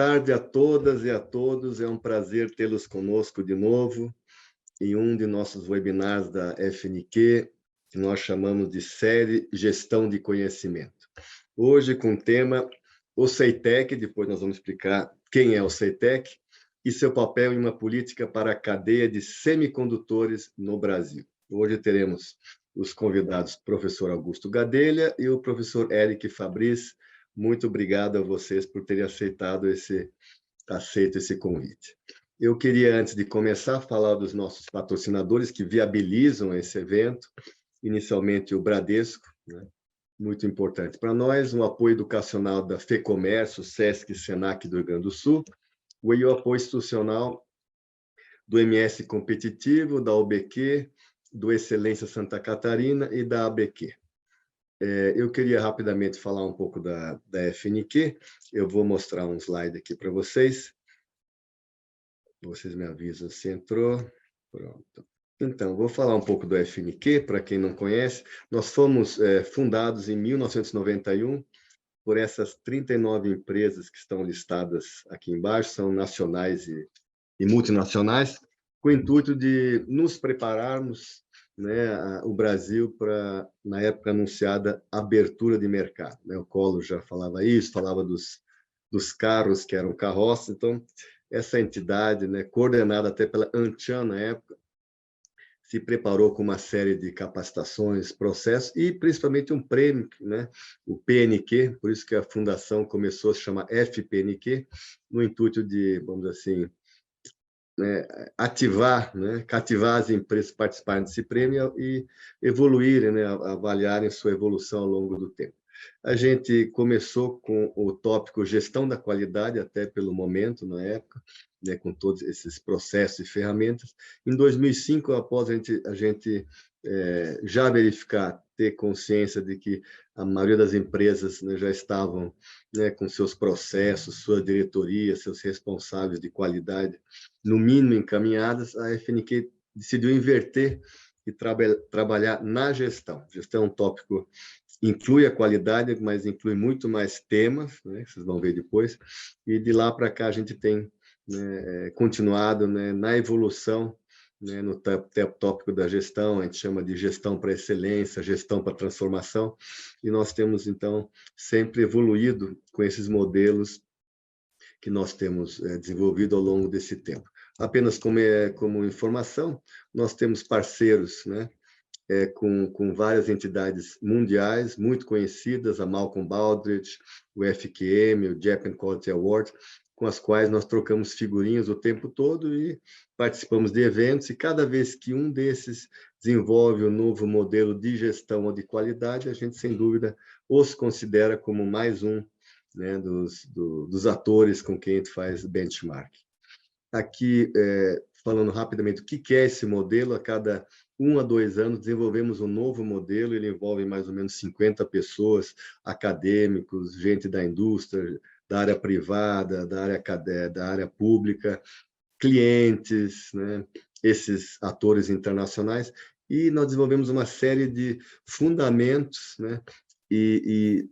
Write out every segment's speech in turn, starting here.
tarde a todas e a todos. É um prazer tê-los conosco de novo em um de nossos webinars da FNQ, que nós chamamos de série Gestão de Conhecimento. Hoje com o tema o CEITEC, depois nós vamos explicar quem é o CEITEC e seu papel em uma política para a cadeia de semicondutores no Brasil. Hoje teremos os convidados professor Augusto Gadelha e o professor Eric Fabris. Muito obrigado a vocês por terem aceito esse convite. Eu queria, antes de começar, falar dos nossos patrocinadores que viabilizam esse evento. Inicialmente, o Bradesco, né? Muito importante para nós, o apoio educacional da FEComércio, SESC e SENAC do Rio Grande do Sul, o apoio institucional do MS Competitivo, da OBQ, do Excelência Santa Catarina e da ABQ. Eu queria rapidamente falar um pouco da FNQ. Eu vou mostrar um slide aqui para vocês. Vocês me avisam se entrou. Pronto. Então, vou falar um pouco do FNQ, para quem não conhece. Nós fomos fundados em 1991 por essas 39 empresas que estão listadas aqui embaixo, são nacionais e multinacionais, com o intuito de nos prepararmos, né, o Brasil para, na época anunciada, abertura de mercado. Né? O Collor já falava isso, falava dos carros que eram carroças. Então, essa entidade, né, coordenada até pela Anchan na época, se preparou com uma série de capacitações, processos e principalmente um prêmio, né, o PNQ, por isso que a fundação começou a se chamar FPNQ, no intuito de, vamos dizer assim, né, ativar, né, cativar as empresas que participarem desse prêmio e evoluírem, né, avaliarem sua evolução ao longo do tempo. A gente começou com o tópico gestão da qualidade, até pelo momento, na época, né, com todos esses processos e ferramentas. Em 2005, após a gente já verificar, ter consciência de que a maioria das empresas, né, já estavam, né, com seus processos, sua diretoria, seus responsáveis de qualidade, no mínimo encaminhadas, a FNQ decidiu inverter e trabalhar na gestão. Gestão é um tópico inclui a qualidade, mas inclui muito mais temas, né, que vocês vão ver depois, e de lá para cá a gente tem, né, continuado, né, na evolução, né, no tópico da gestão. A gente chama de gestão para excelência, gestão para transformação, e nós temos, então, sempre evoluído com esses modelos que nós temos desenvolvido ao longo desse tempo. Apenas como informação, nós temos parceiros, né, com várias entidades mundiais muito conhecidas, a Malcolm Baldrige, o FQM, o Japan Quality Award, com as quais nós trocamos figurinhas o tempo todo e participamos de eventos, e cada vez que um desses desenvolve um novo modelo de gestão ou de qualidade, a gente, sem dúvida, os considera como mais um, né, dos atores com quem a gente faz benchmark. Aqui, falando rapidamente o que é esse modelo, a cada 1 a 2 anos desenvolvemos um novo modelo, ele envolve mais ou menos 50 pessoas, acadêmicos, gente da indústria, da área privada, da área pública, clientes, né, esses atores internacionais, e nós desenvolvemos uma série de fundamentos, né, e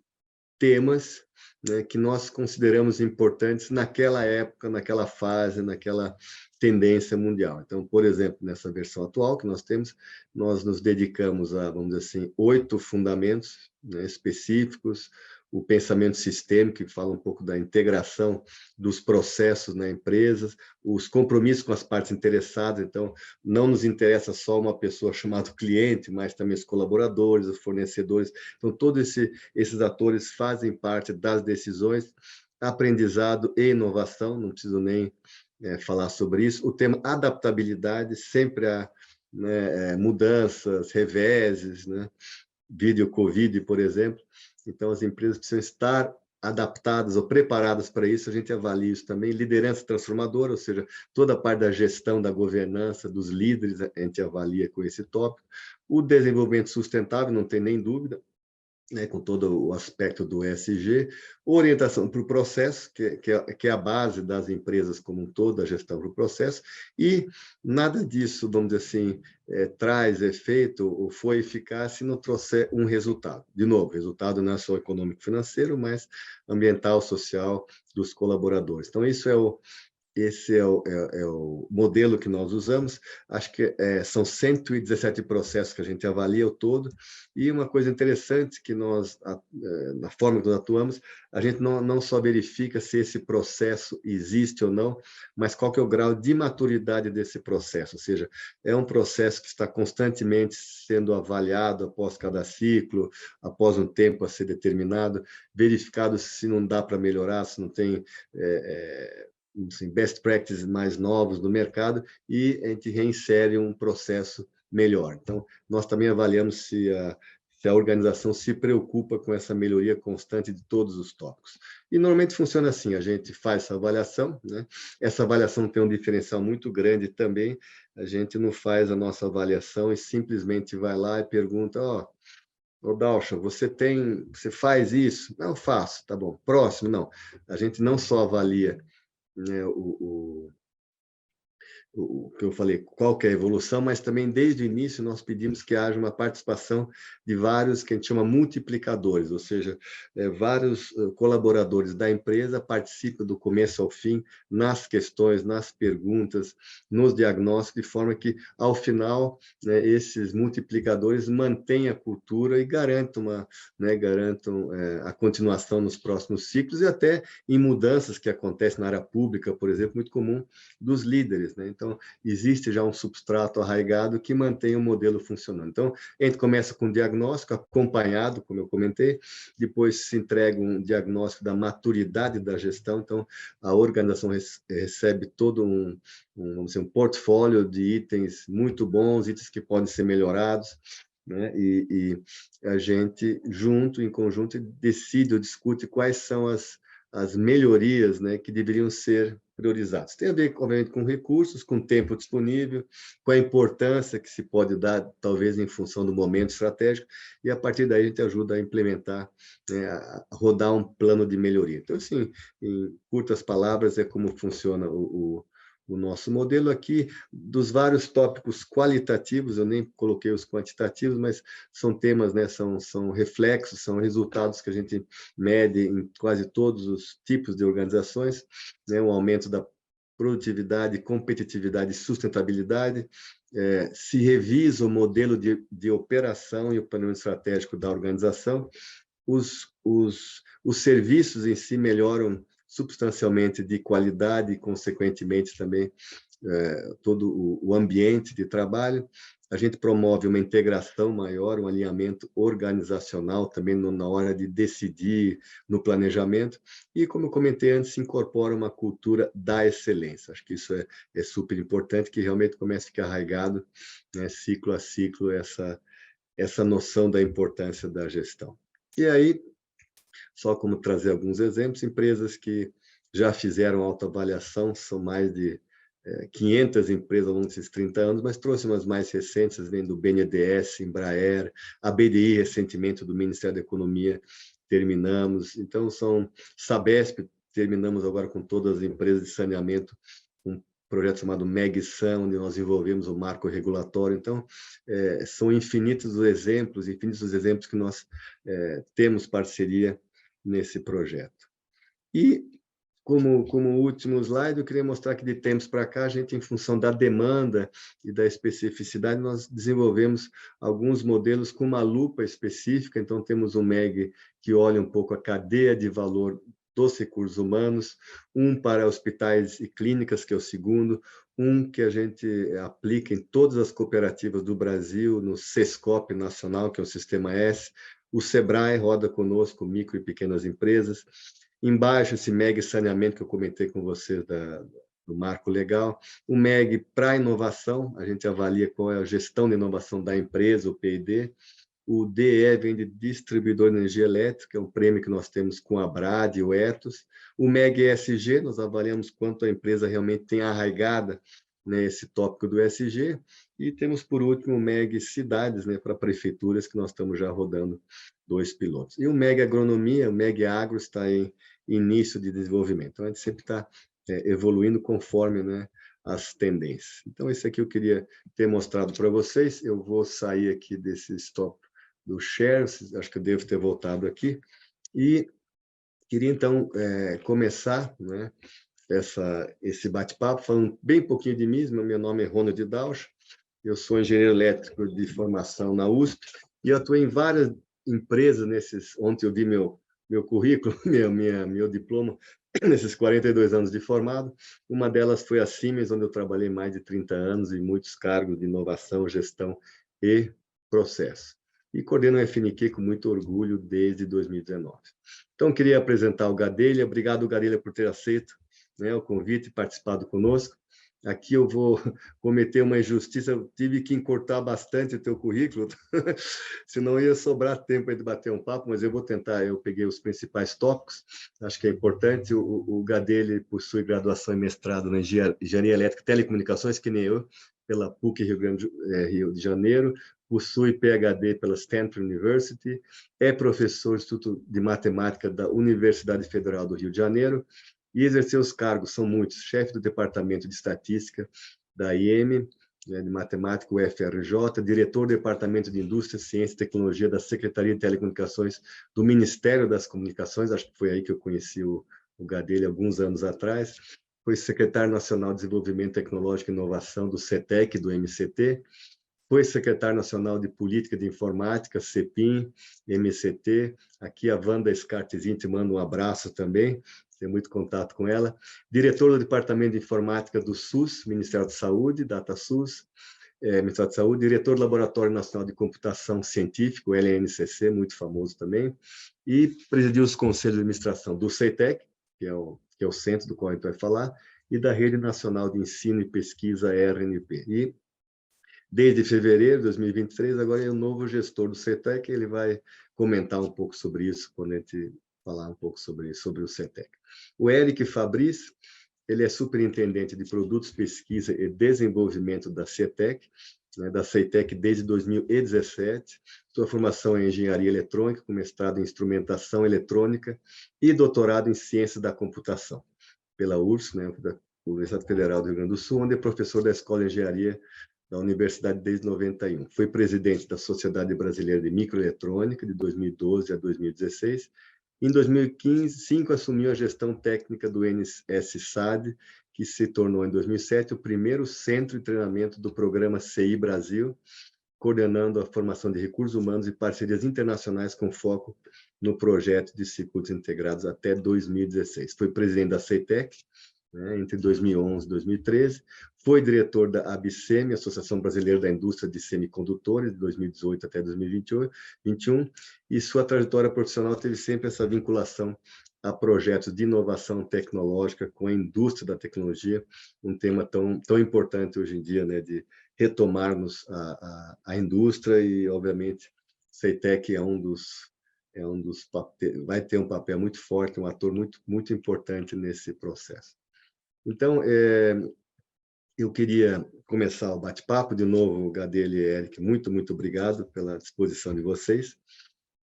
temas, né, que nós consideramos importantes naquela época, naquela fase, naquela tendência mundial. Então, por exemplo, nessa versão atual que nós temos, nós nos dedicamos a, vamos dizer assim, 8 fundamentos, né, específicos, o pensamento sistêmico, que fala um pouco da integração dos processos na empresa, os compromissos com as partes interessadas. Então, não nos interessa só uma pessoa chamada cliente, mas também os colaboradores, os fornecedores. Então, todos esses atores fazem parte das decisões, aprendizado e inovação, não preciso nem falar sobre isso. O tema adaptabilidade, sempre há, né, mudanças, reveses, né? Vídeo Covid, por exemplo. Então, as empresas precisam estar adaptadas ou preparadas para isso. A gente avalia isso também. Liderança transformadora, ou seja, toda a parte da gestão, da governança, dos líderes, a gente avalia com esse tópico. O desenvolvimento sustentável, não tem nem dúvida. né, com todo o aspecto do ESG, orientação para o processo, que é a base das empresas como um todo, a gestão para o processo, e nada disso, vamos dizer assim, traz efeito ou foi eficaz se não trouxer um resultado. De novo, resultado não é só econômico-financeiro, mas ambiental, social dos colaboradores. Então, esse é o modelo que nós usamos. Acho que são 117 processos que a gente avalia o todo. E uma coisa interessante que nós, na forma que nós atuamos, a gente não só verifica se esse processo existe ou não, mas qual que é o grau de maturidade desse processo. Ou seja, é um processo que está constantemente sendo avaliado após cada ciclo, após um tempo a ser determinado, verificado se não dá para melhorar, se não tem assim, best practices mais novos do mercado, e a gente reinsere um processo melhor. Então, nós também avaliamos se a organização se preocupa com essa melhoria constante de todos os tópicos. E normalmente funciona assim, a gente faz essa avaliação, né? Essa avaliação tem um diferencial muito grande também, a gente não faz a nossa avaliação e simplesmente vai lá e pergunta, ô Dalcha, você faz isso? Não, eu faço, tá bom. Próximo, não. A gente não só avalia, né, o que eu falei, qual que é a evolução, mas também desde o início nós pedimos que haja uma participação de vários que a gente chama multiplicadores, ou seja, vários colaboradores da empresa participam do começo ao fim, nas questões, nas perguntas, nos diagnósticos, de forma que, ao final, né, esses multiplicadores mantêm a cultura e garantam a continuação nos próximos ciclos e até em mudanças que acontecem na área pública, por exemplo, muito comum dos líderes, né? Então, existe já um substrato arraigado que mantém o modelo funcionando. Então, a gente começa com um diagnóstico acompanhado, como eu comentei, depois se entrega um diagnóstico da maturidade da gestão, então a organização recebe todo vamos dizer, um portfólio de itens muito bons, itens que podem ser melhorados, né? E a gente, em conjunto, decide ou discute quais são as melhorias, né, que deveriam ser priorizadas. Tem a ver, obviamente, com recursos, com tempo disponível, com a importância que se pode dar, talvez, em função do momento estratégico, e a partir daí a gente ajuda a implementar, né, a rodar um plano de melhoria. Então, assim, em curtas palavras, é como funciona o nosso modelo aqui, dos vários tópicos qualitativos, eu nem coloquei os quantitativos, mas são temas, né, são reflexos, são resultados que a gente mede em quase todos os tipos de organizações, né, um aumento da produtividade, competitividade e sustentabilidade, se revisa o modelo de operação e o planejamento estratégico da organização, os serviços em si melhoram substancialmente de qualidade e, consequentemente, também todo o ambiente de trabalho. A gente promove uma integração maior, um alinhamento organizacional também na hora de decidir no planejamento. E, como eu comentei antes, se incorpora uma cultura da excelência. Acho que isso é super importante, que realmente comece a ficar arraigado, né, ciclo a ciclo, essa noção da importância da gestão. E aí, só como trazer alguns exemplos, empresas que já fizeram autoavaliação, são mais de 500 empresas ao longo desses 30 anos, mas trouxe umas mais recentes, vem do BNDES, Embraer, a BDI, recentemente, do Ministério da Economia, terminamos. Então, são Sabesp, terminamos agora com todas as empresas de saneamento, um projeto chamado MEGSAN, onde nós envolvemos o marco regulatório. Então, são infinitos os exemplos que nós temos parceria nesse projeto. E, como último slide, eu queria mostrar que de tempos para cá, a gente, em função da demanda e da especificidade, nós desenvolvemos alguns modelos com uma lupa específica. Então, temos um MEG que olha um pouco a cadeia de valor dos recursos humanos, um para hospitais e clínicas, que é o segundo, um que a gente aplica em todas as cooperativas do Brasil, no SESCOP nacional, que é o Sistema S, o SEBRAE roda conosco, micro e pequenas empresas. Embaixo, esse MEG saneamento que eu comentei com vocês do marco legal. O MEG para inovação, a gente avalia qual é a gestão de inovação da empresa, o P&D. O DE vem de distribuidor de energia elétrica, é um prêmio que nós temos com a Brad e o Etos. O MEG ESG, nós avaliamos quanto a empresa realmente tem arraigada, né, esse tópico do ESG. E temos, por último, o MEG Cidades, né, para prefeituras, que nós estamos já rodando 2 pilotos. E o MEG Agronomia, o MEG Agro, está em início de desenvolvimento. Então, a gente sempre está evoluindo conforme, né, as tendências. Então, esse aqui eu queria ter mostrado para vocês. Eu vou sair aqui desse stop do share, acho que eu devo ter voltado aqui. E queria, então, começar, né, esse bate-papo, falando bem pouquinho de mim. Meu nome é Ronald Dausch, eu sou engenheiro elétrico de formação na USP e atuei em várias empresas ontem eu vi meu currículo, meu diploma, nesses 42 anos de formado. Uma delas foi a Siemens, onde eu trabalhei mais de 30 anos em muitos cargos de inovação, gestão e processo. E coordeno o FNQ com muito orgulho desde 2019. Então, queria apresentar o Gadelha. Obrigado, Gadelha, por ter aceito, né, o convite e participado conosco. Aqui eu vou cometer uma injustiça, eu tive que encurtar bastante o teu currículo, senão ia sobrar tempo de bater um papo, mas eu vou tentar. Eu peguei os principais tópicos, acho que é importante. O Gadelha possui graduação e mestrado na Engenharia Elétrica e Telecomunicações, que nem eu, pela PUC Rio de Janeiro, possui PhD pela Stanford University, é professor do Instituto de Matemática da Universidade Federal do Rio de Janeiro, e exerceu os cargos, são muitos: chefe do Departamento de Estatística da IEM, né, de Matemática, UFRJ, diretor do Departamento de Indústria, Ciência e Tecnologia da Secretaria de Telecomunicações do Ministério das Comunicações, acho que foi aí que eu conheci o Gadelha alguns anos atrás, foi secretário nacional de Desenvolvimento Tecnológico e Inovação do CETEC, do MCT, foi secretário nacional de Política de Informática, CEPIM, MCT. Aqui a Wanda Scartezin te manda um abraço também, tem muito contato com ela. Diretor do Departamento de Informática do SUS, Ministério da Saúde, DataSUS, Ministério da Saúde, diretor do Laboratório Nacional de Computação Científica, o LNCC, muito famoso também, e presidiu os conselhos de administração do CETEC, que é o centro do qual a gente vai falar, e da Rede Nacional de Ensino e Pesquisa, RNP. E desde fevereiro de 2023, agora é o novo gestor do CETEC, ele vai comentar um pouco sobre isso quando a gente falar um pouco sobre o CETEC. O Eric Fabris, ele é superintendente de produtos, pesquisa e desenvolvimento da CETEC, né, da CETEC desde 2017. Sua formação é em engenharia eletrônica, com mestrado em instrumentação eletrônica e doutorado em ciência da computação, pela URSS, né, da Universidade Federal do Rio Grande do Sul, onde é professor da Escola de Engenharia da Universidade desde 91. Foi presidente da Sociedade Brasileira de Microeletrônica de 2012 a 2016. Em 2015, assumiu a gestão técnica do NS-SAD, que se tornou, em 2007, o primeiro centro de treinamento do programa CI Brasil, coordenando a formação de recursos humanos e parcerias internacionais com foco no projeto de circuitos integrados até 2016. Foi presidente da CETEC, né, entre 2011 e 2013, foi diretor da ABSEMI, Associação Brasileira da Indústria de Semicondutores, de 2018 até 2021, e sua trajetória profissional teve sempre essa vinculação a projetos de inovação tecnológica com a indústria da tecnologia, um tema tão importante hoje em dia, né, de retomarmos a indústria. E, obviamente, CETEC vai ter um papel muito forte, um ator muito importante nesse processo. Então, eu queria começar o bate-papo. De novo, Gadelha e Eric, muito obrigado pela disposição de vocês.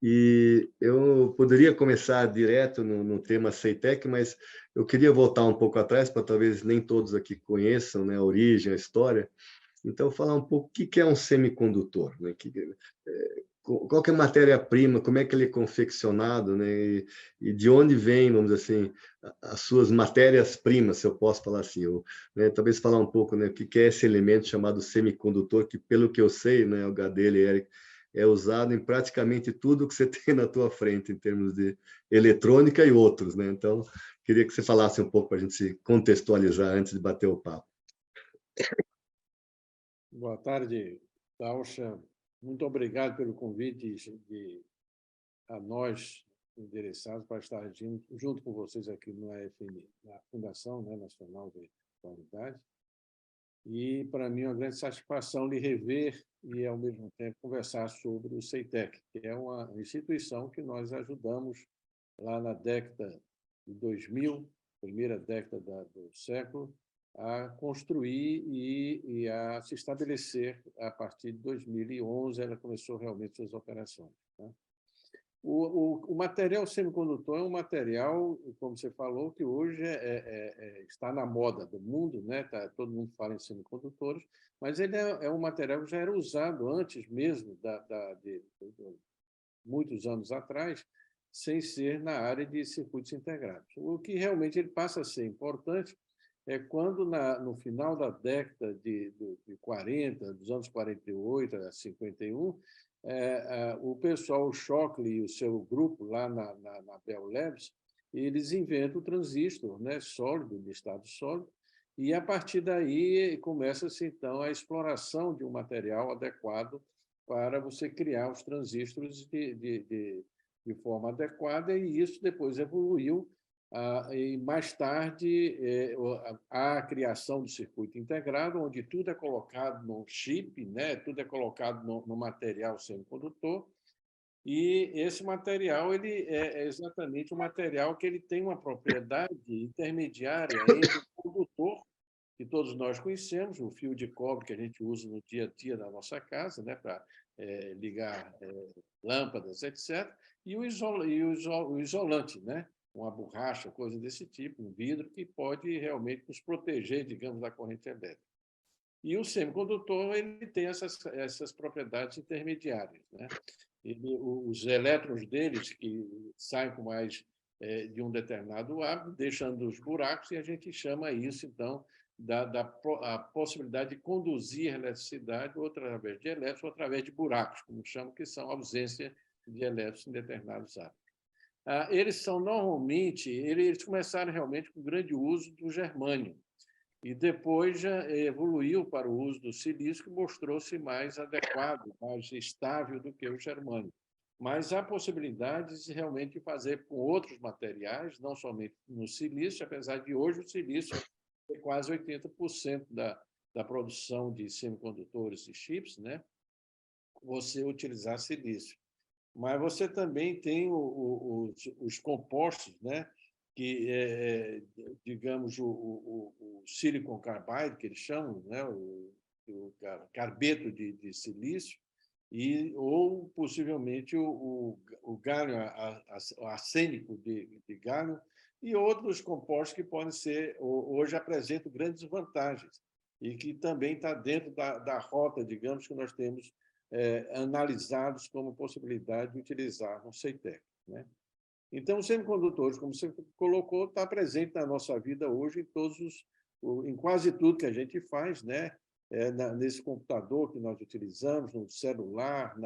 E eu poderia começar direto no tema CETEC, mas eu queria voltar um pouco atrás, para talvez nem todos aqui conheçam, né, a origem, a história. Então, falar um pouco o que é um semicondutor, né? Qual que é a matéria-prima, como é que ele é confeccionado, né? E de onde vem, vamos dizer assim, as suas matérias-primas, se eu posso falar assim, né? Talvez falar um pouco, né, o que é esse elemento chamado semicondutor, que, pelo que eu sei, né, o Gadelha e Eric, é usado em praticamente tudo que você tem na tua frente, em termos de eletrônica e outros, né? Então, queria que você falasse um pouco para a gente se contextualizar antes de bater o papo. Boa tarde, Dausch. Muito obrigado pelo convite a nós, interessados, para estar junto com vocês aqui no AFN, na Fundação, né, Nacional de Qualidade. E, para mim, é uma grande satisfação lhe rever e, ao mesmo tempo, conversar sobre o CETEC, que é uma instituição que nós ajudamos lá na década de 2000, primeira década do século, a construir e a se estabelecer. A partir de 2011, ela começou realmente suas operações, né? O material semicondutor é um material, como você falou, que hoje está na moda do mundo, né? Todo mundo fala em semicondutores, mas ele é um material que já era usado antes mesmo, de muitos anos atrás, sem ser na área de circuitos integrados. O que realmente ele passa a ser importante é quando, no final da década de 40, dos anos 48 a 51, o pessoal, o Shockley e o seu grupo lá na Bell Labs, eles inventam o transistor, né, sólido, de estado sólido, e, a partir daí, começa-se, então, a exploração de um material adequado para você criar os transistores de forma adequada, e isso depois evoluiu. E, mais tarde, a criação do circuito integrado, onde tudo é colocado no chip, né? Tudo é colocado no material semicondutor, e esse material ele é exatamente um material que ele tem uma propriedade intermediária entre o condutor, que todos nós conhecemos, o fio de cobre que a gente usa no dia a dia da nossa casa, né, para ligar lâmpadas, etc., e o isolante, né? Uma borracha, coisa desse tipo, um vidro, que pode realmente nos proteger, digamos, da corrente elétrica. E o semicondutor ele tem essas propriedades intermediárias, né? Os elétrons deles, que saem com mais de um determinado hábito, deixando os buracos, e a gente chama isso, então, a possibilidade de conduzir a eletricidade ou através de elétrons ou através de buracos, como chamam, que são a ausência de elétrons em determinados hábitos. Eles são normalmente, eles começaram realmente com o grande uso do germânio, e depois já evoluiu para o uso do silício, que mostrou-se mais adequado, mais estável do que o germânio. Mas há possibilidades de realmente fazer com outros materiais, não somente no silício, apesar de hoje o silício ter quase 80% da produção de semicondutores e chips, né? Você utilizar silício. Mas você também tem os compostos, né? Que, digamos, o silicon carbide, que eles chamam, né? o carbeto de silício, ou, possivelmente, o gálio arsênico de gálio, e outros compostos que podem ser, hoje apresentam grandes vantagens, e que também está dentro da rota, digamos, que nós temos analisados como possibilidade de utilizar no CEITEC, né? Então, os semicondutores, como você colocou, está presente na nossa vida hoje em quase tudo que a gente faz, né? Nesse computador que nós utilizamos, no celular,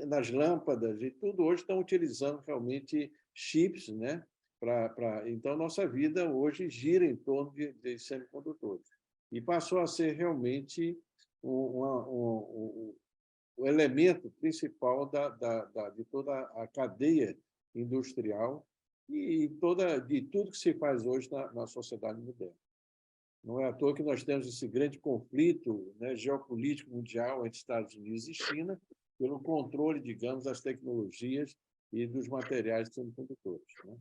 nas lâmpadas, e tudo hoje estão utilizando realmente chips, né? Então, nossa vida hoje gira em torno de semicondutores. E passou a ser realmente o elemento principal de toda a cadeia industrial e de tudo que se faz hoje na sociedade moderna. Não é à toa que nós temos esse grande conflito, né, geopolítico mundial entre Estados Unidos e China pelo controle, digamos, das tecnologias e dos materiais semicondutores, né?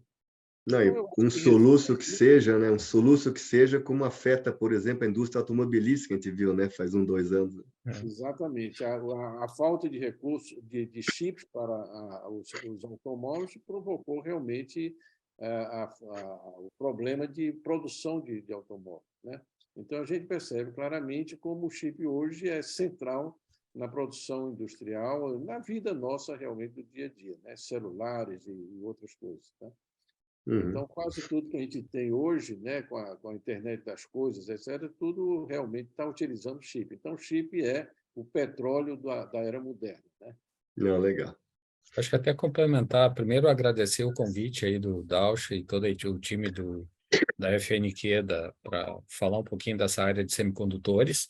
Não, e um soluço que seja, né? Um soluço que seja como afeta, por exemplo, a indústria automobilística, a gente viu, né? Faz 2 anos. Exatamente. A falta de recursos, de chips para os automóveis provocou realmente o problema de produção de automóveis, né? Então, a gente percebe claramente como o chip hoje é central na produção industrial, na vida nossa realmente do dia a dia, né? Celulares e outras coisas, tá? Então, quase tudo que a gente tem hoje, né, com a internet das coisas, etc., tudo realmente está utilizando chip. Então, chip é o petróleo da era moderna, né? Não, legal. Acho que até complementar, primeiro agradecer o convite aí do Dauch e todo o time da FNQ para falar um pouquinho dessa área de semicondutores.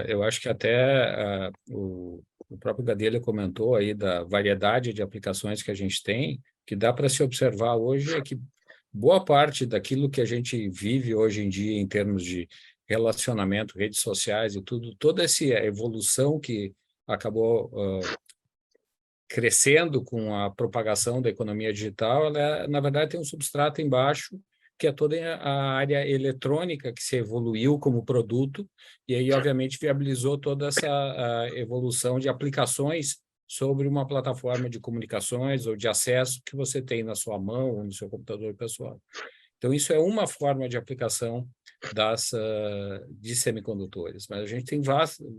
Eu acho que até o próprio Gadelha comentou aí da variedade de aplicações que a gente tem, que dá para se observar hoje é que boa parte daquilo que a gente vive hoje em dia em termos de relacionamento, redes sociais e tudo, toda essa evolução que acabou crescendo com a propagação da economia digital, ela, na verdade, tem um substrato embaixo, que é toda a área eletrônica que se evoluiu como produto, e aí, obviamente, viabilizou toda essa evolução de aplicações sobre uma plataforma de comunicações ou de acesso que você tem na sua mão ou no seu computador pessoal. Então, isso é uma forma de aplicação de semicondutores, mas a gente tem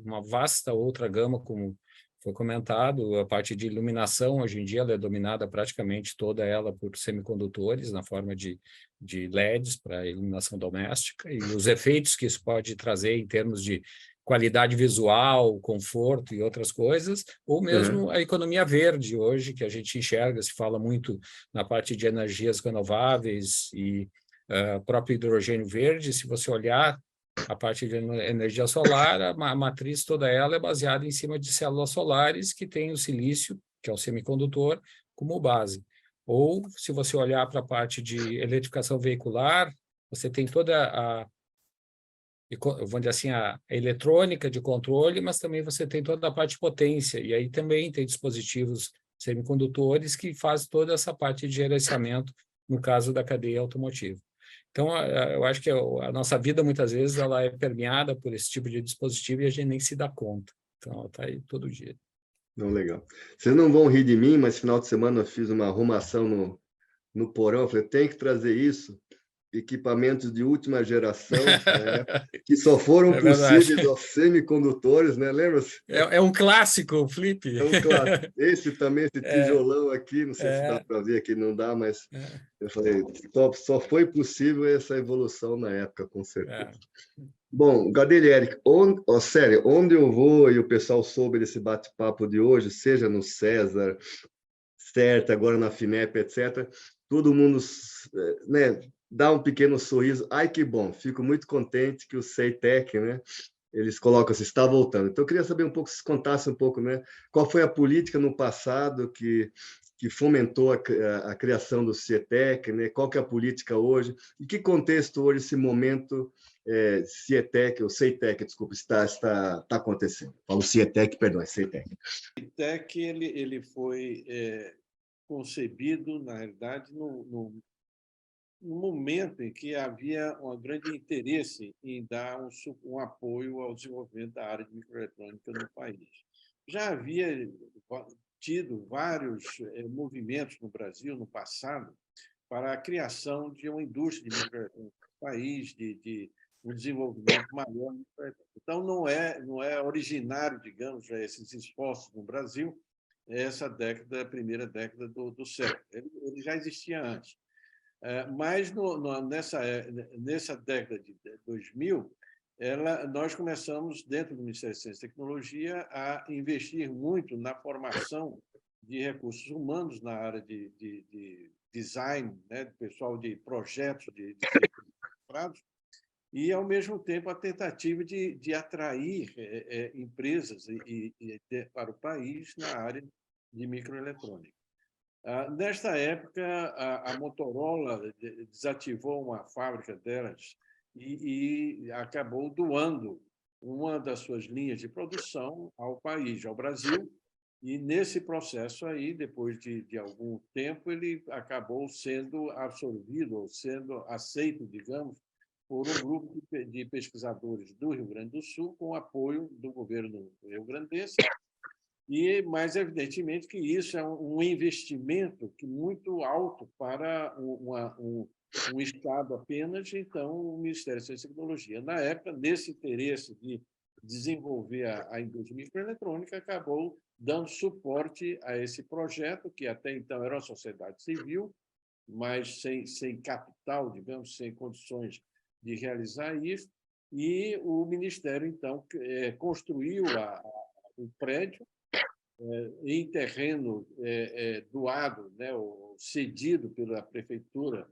uma vasta outra gama, como foi comentado, a parte de iluminação, hoje em dia, ela é dominada praticamente toda ela por semicondutores, na forma de LEDs para iluminação doméstica, e os efeitos que isso pode trazer em termos de qualidade visual, conforto e outras coisas, ou mesmo a economia verde hoje, que a gente enxerga, se fala muito na parte de energias renováveis e próprio hidrogênio verde. Se você olhar a parte de energia solar, a matriz toda ela é baseada em cima de células solares que tem o silício, que é o semicondutor, como base. Ou, se você olhar para a parte de eletrificação veicular, você tem toda vamos dizer assim, a eletrônica de controle, mas também você tem toda a parte de potência, e aí também tem dispositivos semicondutores que fazem toda essa parte de gerenciamento, no caso da cadeia automotiva. Então, eu acho que a nossa vida, muitas vezes, ela é permeada por esse tipo de dispositivo e a gente nem se dá conta. Então, ela está aí todo dia. Não, legal. Vocês não vão rir de mim, mas final de semana eu fiz uma arrumação no porão. Eu falei, tem que trazer isso. Equipamentos de última geração, que só foram possíveis aos semicondutores, né? Lembra-se? É um clássico, Felipe. É um clássico. Esse também, esse tijolão aqui, não sei se dá para ver aqui, não dá, mas eu falei, só foi possível essa evolução na época, com certeza. Bom, Gadelieri, sério, onde eu vou e o pessoal soube desse bate-papo de hoje, seja no César, certo, agora na FINEP, etc., todo mundo, né, dá um pequeno sorriso. Ai, que bom, fico muito contente que o CEITEC, né, eles colocam assim, está voltando. Então, eu queria saber um pouco, se contasse um pouco, né, qual foi a política no passado que fomentou a criação do CIETEC, né, qual que é a política hoje, e que contexto hoje esse momento CIETEC, ou CEITEC, desculpa, está acontecendo. Falo CIETEC, perdão, é CEITEC. O CEITEC ele foi concebido, na realidade, no momento em que havia um grande interesse em dar um apoio ao desenvolvimento da área de microeletrônica no país. Já havia tido vários movimentos no Brasil, no passado, para a criação de uma indústria de microeletrônica no país, de um desenvolvimento maior. Então, não é originário, digamos, esses esforços no Brasil, essa década, a primeira década do século. Ele já existia antes. Mas nessa década de 2000, nós começamos, dentro do Ministério da Ciência e Tecnologia, a investir muito na formação de recursos humanos na área de design, né, do pessoal de projetos de mestrados, e, ao mesmo tempo, a tentativa de atrair empresas para o país na área de microeletrônica. Nesta época, a Motorola desativou uma fábrica delas e acabou doando uma das suas linhas de produção ao país, ao Brasil, e nesse processo aí, depois de algum tempo, ele acabou sendo absorvido ou sendo aceito, digamos, por um grupo de pesquisadores do Rio Grande do Sul, com apoio do governo rio-grandense. Mas, evidentemente, que isso é um investimento muito alto para um Estado apenas. Então, o Ministério da Ciência e Tecnologia, na época, nesse interesse de desenvolver a indústria microeletrônica, acabou dando suporte a esse projeto, que até então era uma sociedade civil, mas sem capital, digamos, sem condições de realizar isso. E o Ministério, então, construiu o prédio em terreno doado, né, ou cedido pela Prefeitura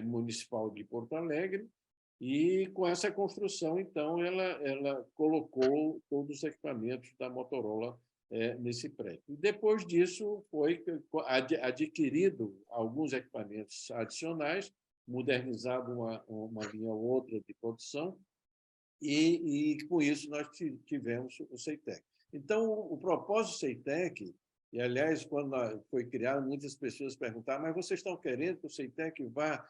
Municipal de Porto Alegre, e, com essa construção, então, ela colocou todos os equipamentos da Motorola nesse prédio. E, depois disso, foi adquirido alguns equipamentos adicionais, modernizado uma linha ou outra de produção, e com isso nós tivemos o CEITEC. Então, o propósito do CEITEC, e, aliás, quando foi criado, muitas pessoas perguntaram, mas vocês estão querendo que o CEITEC vá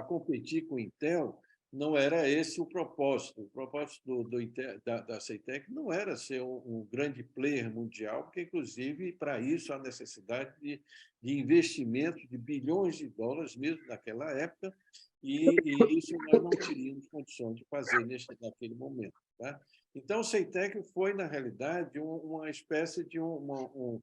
competir com o Intel? não era esse o propósito. O propósito da CEITEC não era ser um grande player mundial, porque, inclusive, para isso há necessidade de investimento de bilhões de dólares, mesmo naquela época, e isso nós não teríamos condições de fazer naquele momento. Tá? Então, o CEITEC foi, na realidade, uma espécie de um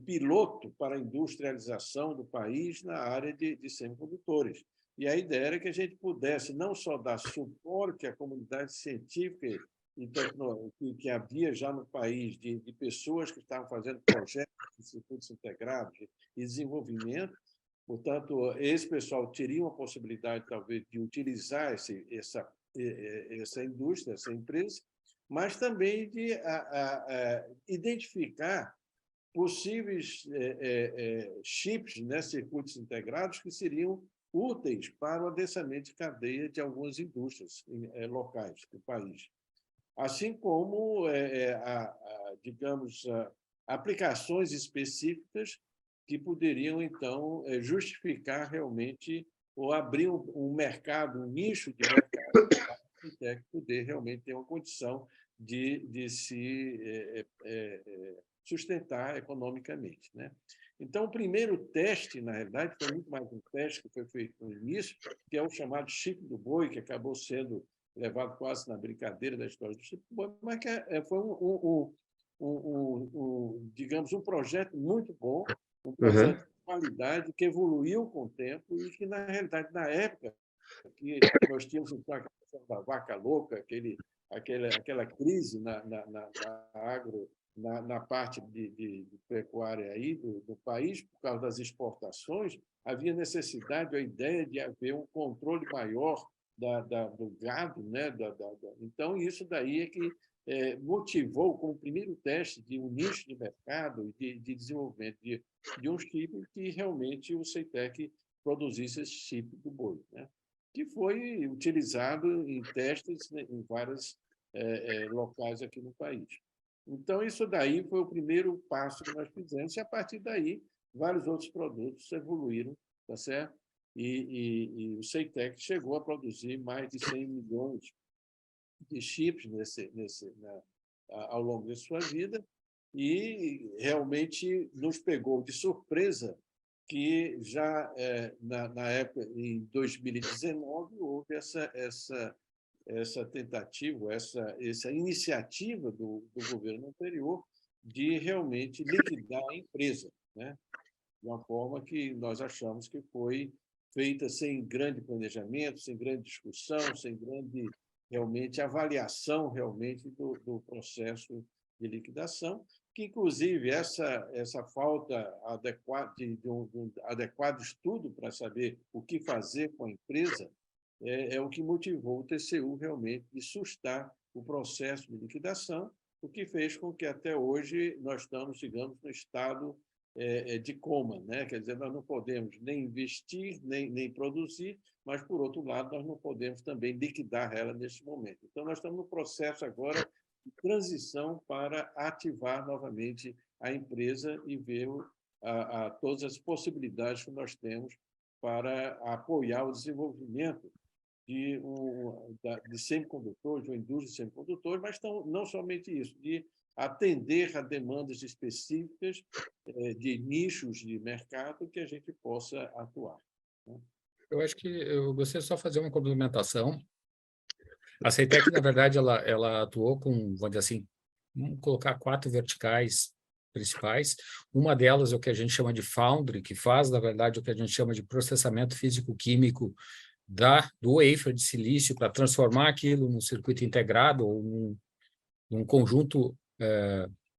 piloto para a industrialização do país na área de semicondutores. E a ideia era que a gente pudesse não só dar suporte à comunidade científica e tecnológica que havia já no país, de pessoas que estavam fazendo projetos de circuitos integrados e desenvolvimento. Portanto, esse pessoal teria uma possibilidade, talvez, de utilizar essa indústria, essa empresa, mas também de identificar possíveis chips, né, circuitos integrados, que seriam úteis para o adensamento de cadeia de algumas indústrias locais do país. Assim como, digamos, aplicações específicas que poderiam, então, justificar realmente ou abrir um mercado, um nicho de mercado para a Fintech poder realmente ter uma condição de se sustentar economicamente, né? Então, o primeiro teste, na realidade, foi muito mais um teste que foi feito no início, que é o chamado chip do boi, que acabou sendo levado quase na brincadeira da história do chip do boi, mas que foi digamos, um projeto muito bom, um projeto de qualidade que evoluiu com o tempo e que, na realidade, na época que nós tínhamos então, a questão da vaca louca, aquela crise na agro, na parte de pecuária aí do país, por causa das exportações, havia necessidade, a ideia de haver um controle maior do gado, né? Então, isso daí é que motivou, como primeiro teste, de um nicho de mercado e de desenvolvimento de um chip que realmente o CEITEC produzisse esse chip do boi, né? Que foi utilizado em testes, né, em vários locais aqui no país. Então, isso daí foi o primeiro passo que nós fizemos, e, a partir daí, vários outros produtos evoluíram, tá certo? E o CEITEC chegou a produzir mais de 100 milhões de chips ao longo de sua vida, e realmente nos pegou de surpresa que já na época, em 2019, houve essa tentativa, essa iniciativa do governo anterior de realmente liquidar a empresa, né? De uma forma que nós achamos que foi feita sem grande planejamento, sem grande discussão, sem grande realmente avaliação realmente do processo de liquidação, que, inclusive, essa falta de um adequado estudo para saber o que fazer com a empresa é o que motivou o TCU realmente de sustar o processo de liquidação, o que fez com que, até hoje, nós estamos, digamos, no estado de coma, né? Quer dizer, nós não podemos nem investir, nem produzir, mas, por outro lado, nós não podemos também liquidar ela neste momento. Então, nós estamos no processo agora de transição para ativar novamente a empresa e ver todas as possibilidades que nós temos para apoiar o desenvolvimento de semicondutores, de uma indústria de semicondutores, mas não somente isso, de atender a demandas específicas de nichos de mercado que a gente possa atuar, né? Eu acho que eu gostaria só de fazer uma complementação. A CEITEC, na verdade, ela atuou com, vamos dizer assim, vamos colocar 4 verticais principais. Uma delas é o que a gente chama de Foundry, que faz, na verdade, o que a gente chama de processamento físico-químico do wafer de silício para transformar aquilo num circuito integrado ou num conjunto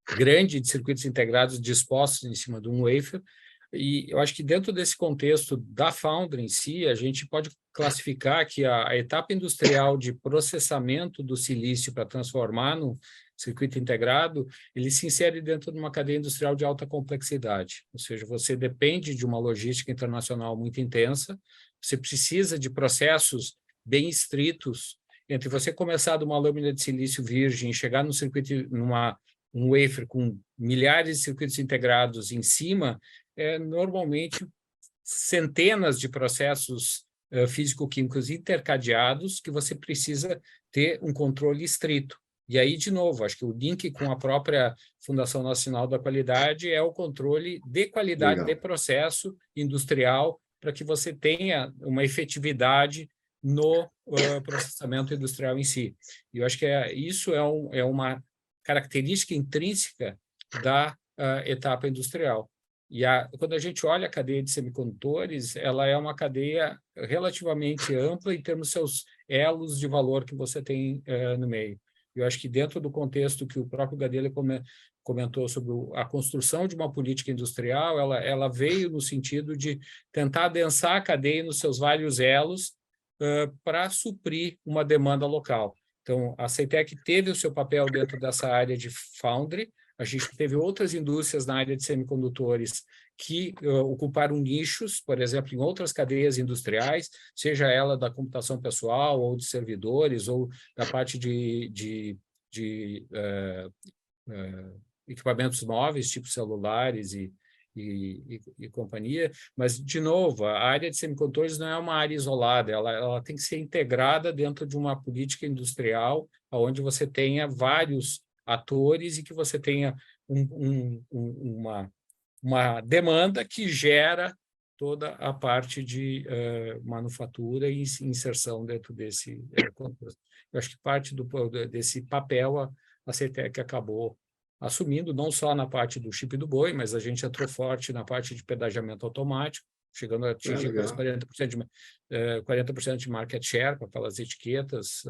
grande de circuitos integrados dispostos em cima de um wafer. E eu acho que dentro desse contexto da Foundry em si, a gente pode classificar que a etapa industrial de processamento do silício para transformar no circuito integrado, ele se insere dentro de uma cadeia industrial de alta complexidade. Ou seja, você depende de uma logística internacional muito intensa, você precisa de processos bem estritos entre você começar de uma lâmina de silício virgem e chegar no circuito, um wafer com milhares de circuitos integrados em cima, normalmente centenas de processos físico-químicos intercadeados que você precisa ter um controle estrito. E aí, de novo, acho que o link com a própria Fundação Nacional da Qualidade é o controle de qualidade de processo industrial para que você tenha uma efetividade no processamento industrial em si. E eu acho que isso é uma característica intrínseca da etapa industrial. E quando a gente olha a cadeia de semicondutores, ela é uma cadeia relativamente ampla em termos dos seus elos de valor que você tem no meio. Eu acho que dentro do contexto que o próprio Gadelha comentou sobre a construção de uma política industrial, ela veio no sentido de tentar adensar a cadeia nos seus vários elos para suprir uma demanda local. Então, a CETEC teve o seu papel dentro dessa área de foundry. A gente teve outras indústrias na área de semicondutores que ocuparam nichos, por exemplo, em outras cadeias industriais, seja ela da computação pessoal, ou de servidores, ou da parte de equipamentos móveis, tipo celulares e companhia. Mas, de novo, a área de semicondutores não é uma área isolada, ela tem que ser integrada dentro de uma política industrial, onde você tenha vários atores e que você tenha uma demanda que gera toda a parte de manufatura e inserção dentro desse contexto. Eu acho que parte desse papel a CETEC acabou assumindo, não só na parte do chip do boi, mas a gente entrou forte na parte de pedagiamento automático, chegando a atingir quase 40% de market share com aquelas etiquetas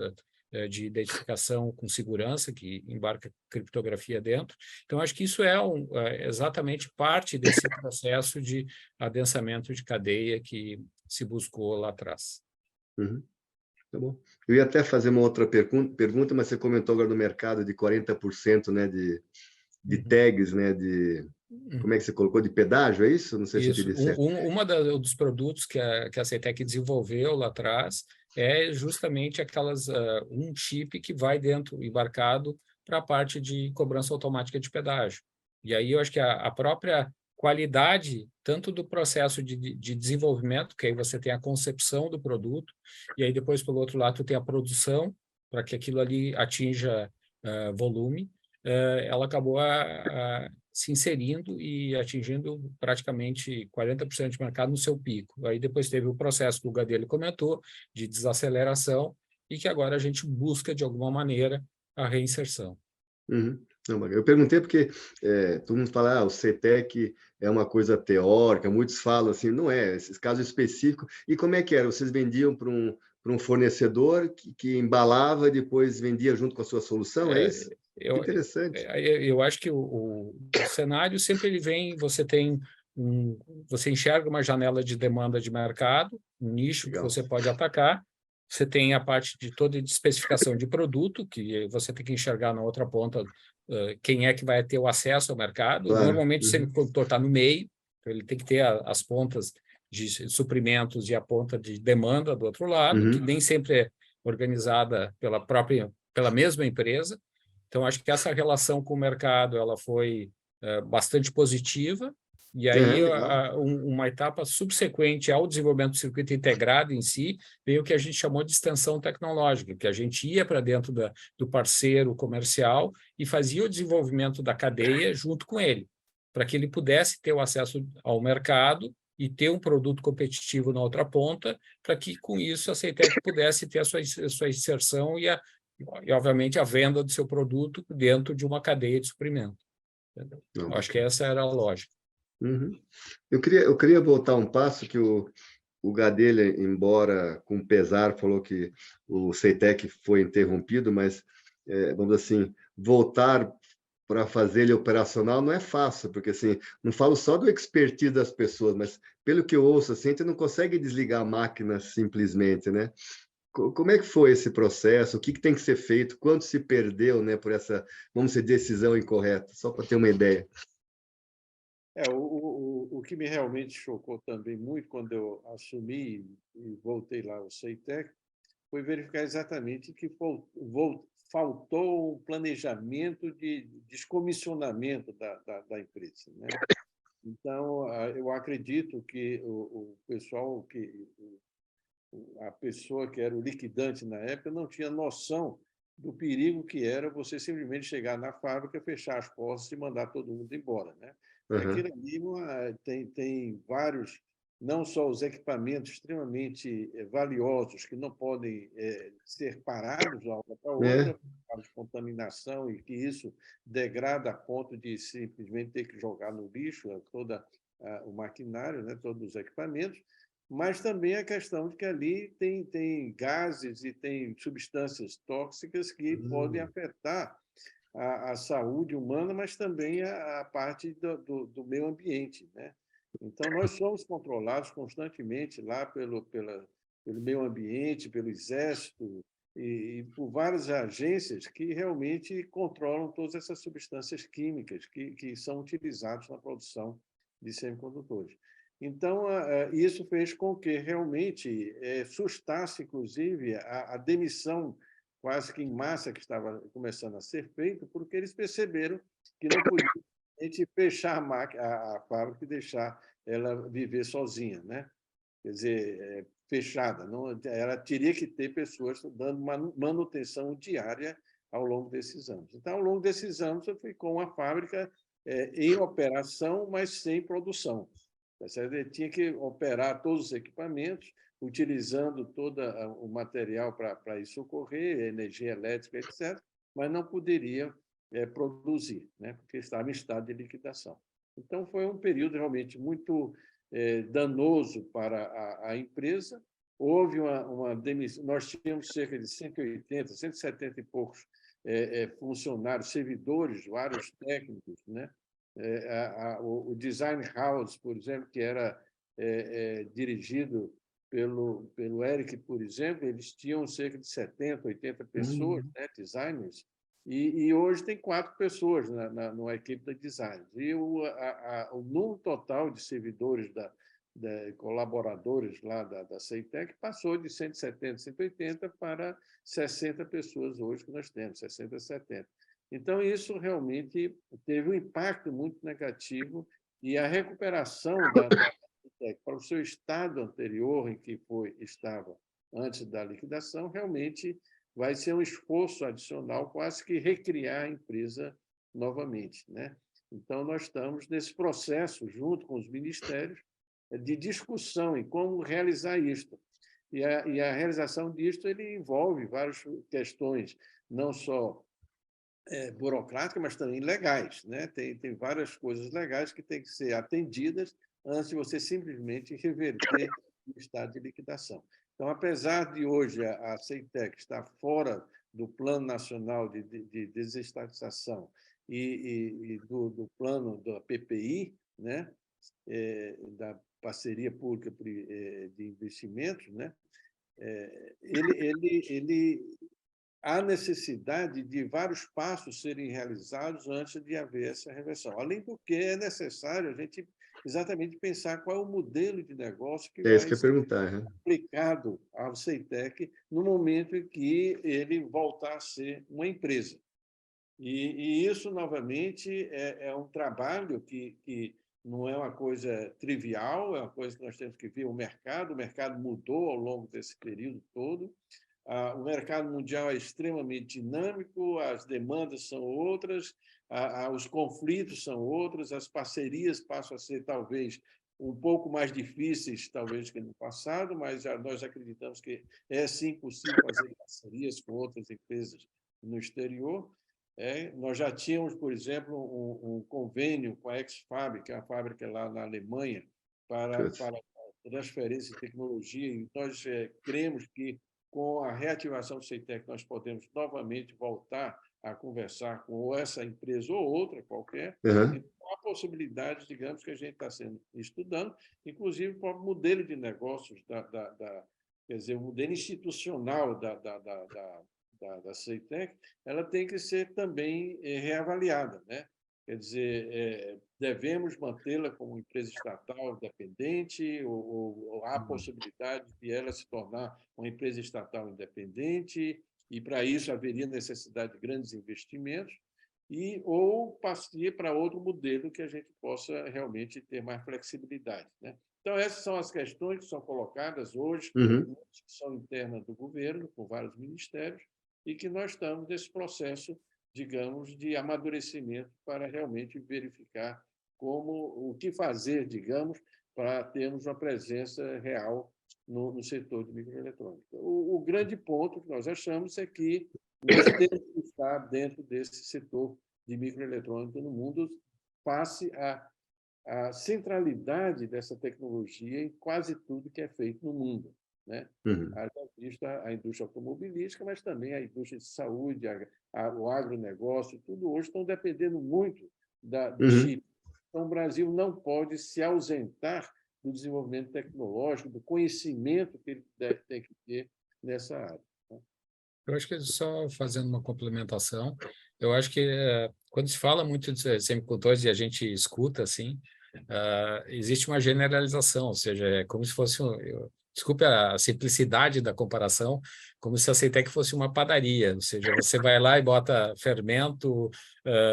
de identificação com segurança, que embarca criptografia dentro. Então, acho que isso é exatamente parte desse processo de adensamento de cadeia que se buscou lá atrás. Uhum. Tá bom. Eu ia até fazer uma outra pergunta, mas você comentou agora no mercado de 40%, né, de tags, né, como é que você colocou? De pedágio, é isso? Não sei se eu entendi certo. Dos produtos que a CETEC desenvolveu lá atrás é justamente um chip que vai embarcado para a parte de cobrança automática de pedágio. E aí eu acho que a própria qualidade, tanto do processo de desenvolvimento, que aí você tem a concepção do produto, e aí depois, pelo outro lado, tu tem a produção, para que aquilo ali atinja volume, ela acabou se inserindo e atingindo praticamente 40% de mercado no seu pico. Aí depois teve o processo que o Gadelha comentou, de desaceleração, e que agora a gente busca, de alguma maneira, a reinserção. Uhum. Não, eu perguntei porque todo mundo fala o CETEC é uma coisa teórica, muitos falam assim, não é, esses casos específicos. E como é que era? Vocês vendiam para um fornecedor que embalava e depois vendia junto com a sua solução, é isso? Que interessante. Eu acho que o cenário sempre ele vem, você enxerga uma janela de demanda de mercado, um nicho que você pode atacar, você tem a parte de toda de especificação de produto, que você tem que enxergar na outra ponta quem é que vai ter o acesso ao mercado. Claro. Normalmente o semicondutor está no meio, então ele tem que ter as pontas de suprimentos e a ponta de demanda do outro lado, que nem sempre é organizada pela mesma empresa. Então, acho que essa relação com o mercado ela foi bastante positiva, e aí uma etapa subsequente ao desenvolvimento do circuito integrado em si, veio o que a gente chamou de extensão tecnológica, que a gente ia para dentro do parceiro comercial e fazia o desenvolvimento da cadeia junto com ele, para que ele pudesse ter o acesso ao mercado e ter um produto competitivo na outra ponta, para que, com isso, a CETEC pudesse ter a sua inserção e, obviamente, a venda do seu produto dentro de uma cadeia de suprimento. Acho que essa era a lógica. Uhum. Eu queria voltar um passo que o Gadelha, embora com pesar, falou que o CETEC foi interrompido, mas, vamos dizer assim, voltar para fazer ele operacional não é fácil, porque assim, não falo só do expertise das pessoas, mas pelo que eu ouço, assim, a gente não consegue desligar a máquina simplesmente, né? Como é que foi esse processo? O que tem que ser feito? Quanto se perdeu, né, por essa, vamos dizer, decisão incorreta? Só para ter uma ideia. O que me realmente chocou também muito quando eu assumi e voltei lá ao CETEC foi verificar exatamente que faltou um planejamento de descomissionamento da empresa, né? Então, eu acredito que o pessoal a pessoa que era o liquidante na época não tinha noção do perigo que era você simplesmente chegar na fábrica, fechar as portas e mandar todo mundo embora, né? Aquilo ali tem vários, não só os equipamentos extremamente valiosos que não podem ser parados de uma hora para outra, por causa de contaminação, e que isso degrada a ponto de simplesmente ter que jogar no lixo todo o maquinário, né, todos os equipamentos, mas também a questão de que ali tem gases e tem substâncias tóxicas que podem afetar a saúde humana, mas também a parte do meio ambiente, né? Então, nós somos controlados constantemente lá pelo meio ambiente, pelo Exército e por várias agências que realmente controlam todas essas substâncias químicas que são utilizadas na produção de semicondutores. Então, isso fez com que realmente sustasse, inclusive, a demissão quase que em massa que estava começando a ser feita, porque eles perceberam que não podia a gente fechar a fábrica e deixar ela viver sozinha, né? Quer dizer, fechada. Não, ela teria que ter pessoas dando manutenção diária ao longo desses anos. Então, ao longo desses anos, eu fui com a fábrica em operação, mas sem produção. Ele tinha que operar todos os equipamentos, utilizando todo o material para isso ocorrer, energia elétrica, etc., mas não poderia produzir, né? Porque estava em estado de liquidação. Então, foi um período realmente muito danoso para a empresa. Houve uma demissão. Nós tínhamos cerca de 180, 170 e poucos funcionários, servidores, vários técnicos, né? O Design House, por exemplo, que era dirigido pelo Eric, por exemplo, eles tinham cerca de 70, 80 pessoas, né, designers, e hoje tem 4 pessoas na equipe de design. E o número total de servidores, colaboradores lá da CEITEC passou de 170, 180 para 60 pessoas hoje que nós temos, 60, 70. Então, isso realmente teve um impacto muito negativo e a recuperação da CEITEC para o seu estado anterior em que estava antes da liquidação, realmente vai ser um esforço adicional, quase que recriar a empresa novamente, né? Então, nós estamos nesse processo, junto com os ministérios, de discussão em como realizar isto. E a realização disto ele envolve várias questões, não só burocráticas, mas também legais, né? Tem várias coisas legais que têm que ser atendidas antes de você simplesmente reverter o estado de liquidação. Então, apesar de hoje a CEITEC estar fora do Plano Nacional de Desestatização e do plano da PPI, né? Da Parceria Pública de Investimentos, né? Há necessidade de vários passos serem realizados antes de haver essa reversão. Além do que, é necessário a gente exatamente pensar qual é o modelo de negócio que vai isso que eu ia perguntar. aplicado ao CEITEC no momento em que ele voltar a ser uma empresa. E isso, novamente, é um trabalho que não é uma coisa trivial, é uma coisa que nós temos que ver o mercado mudou ao longo desse período todo. O mercado mundial é extremamente dinâmico, as demandas são outras, os conflitos são outros, as parcerias passam a ser, talvez, um pouco mais difíceis, talvez, que no passado, mas nós acreditamos que é, sim, possível fazer parcerias com outras empresas no exterior. Nós já tínhamos, por exemplo, um convênio com a X-Fab, que é a fábrica lá na Alemanha, para transferência de tecnologia, e nós cremos que, com a reativação do CEITEC, nós podemos novamente voltar a conversar com essa empresa ou outra qualquer. Então, há possibilidades, digamos, que a gente está estudando, inclusive o próprio modelo de negócios, quer dizer, o modelo institucional da CEITEC, ela tem que ser também reavaliada, né? Quer dizer, devemos mantê-la como empresa estatal independente ou há possibilidade de ela se tornar uma empresa estatal independente e, para isso, haveria necessidade de grandes investimentos ou partir para outro modelo que a gente possa realmente ter mais flexibilidade, né? Então, essas são as questões que são colocadas hoje Uhum. na discussão interna do governo, com vários ministérios, e que nós estamos nesse processo, digamos, de amadurecimento para realmente verificar o que fazer, digamos, para termos uma presença real no setor de microeletrônica. O grande ponto que nós achamos é que nós temos que estar dentro desse setor de microeletrônica no mundo, face a centralidade dessa tecnologia em quase tudo que é feito no mundo, né? Uhum. Haja vista a indústria automobilística, mas também a indústria de saúde, o agronegócio, tudo hoje estão dependendo muito do Uhum. chip. Então, o Brasil não pode se ausentar do desenvolvimento tecnológico, do conhecimento que ele tem que ter nessa área. Eu acho que só fazendo uma complementação, eu acho que quando se fala muito de semicondutores e a gente escuta assim, existe uma generalização, ou seja, é como se fosse desculpe a simplicidade da comparação, como se a Ceitec fosse uma padaria, ou seja, você vai lá e bota fermento,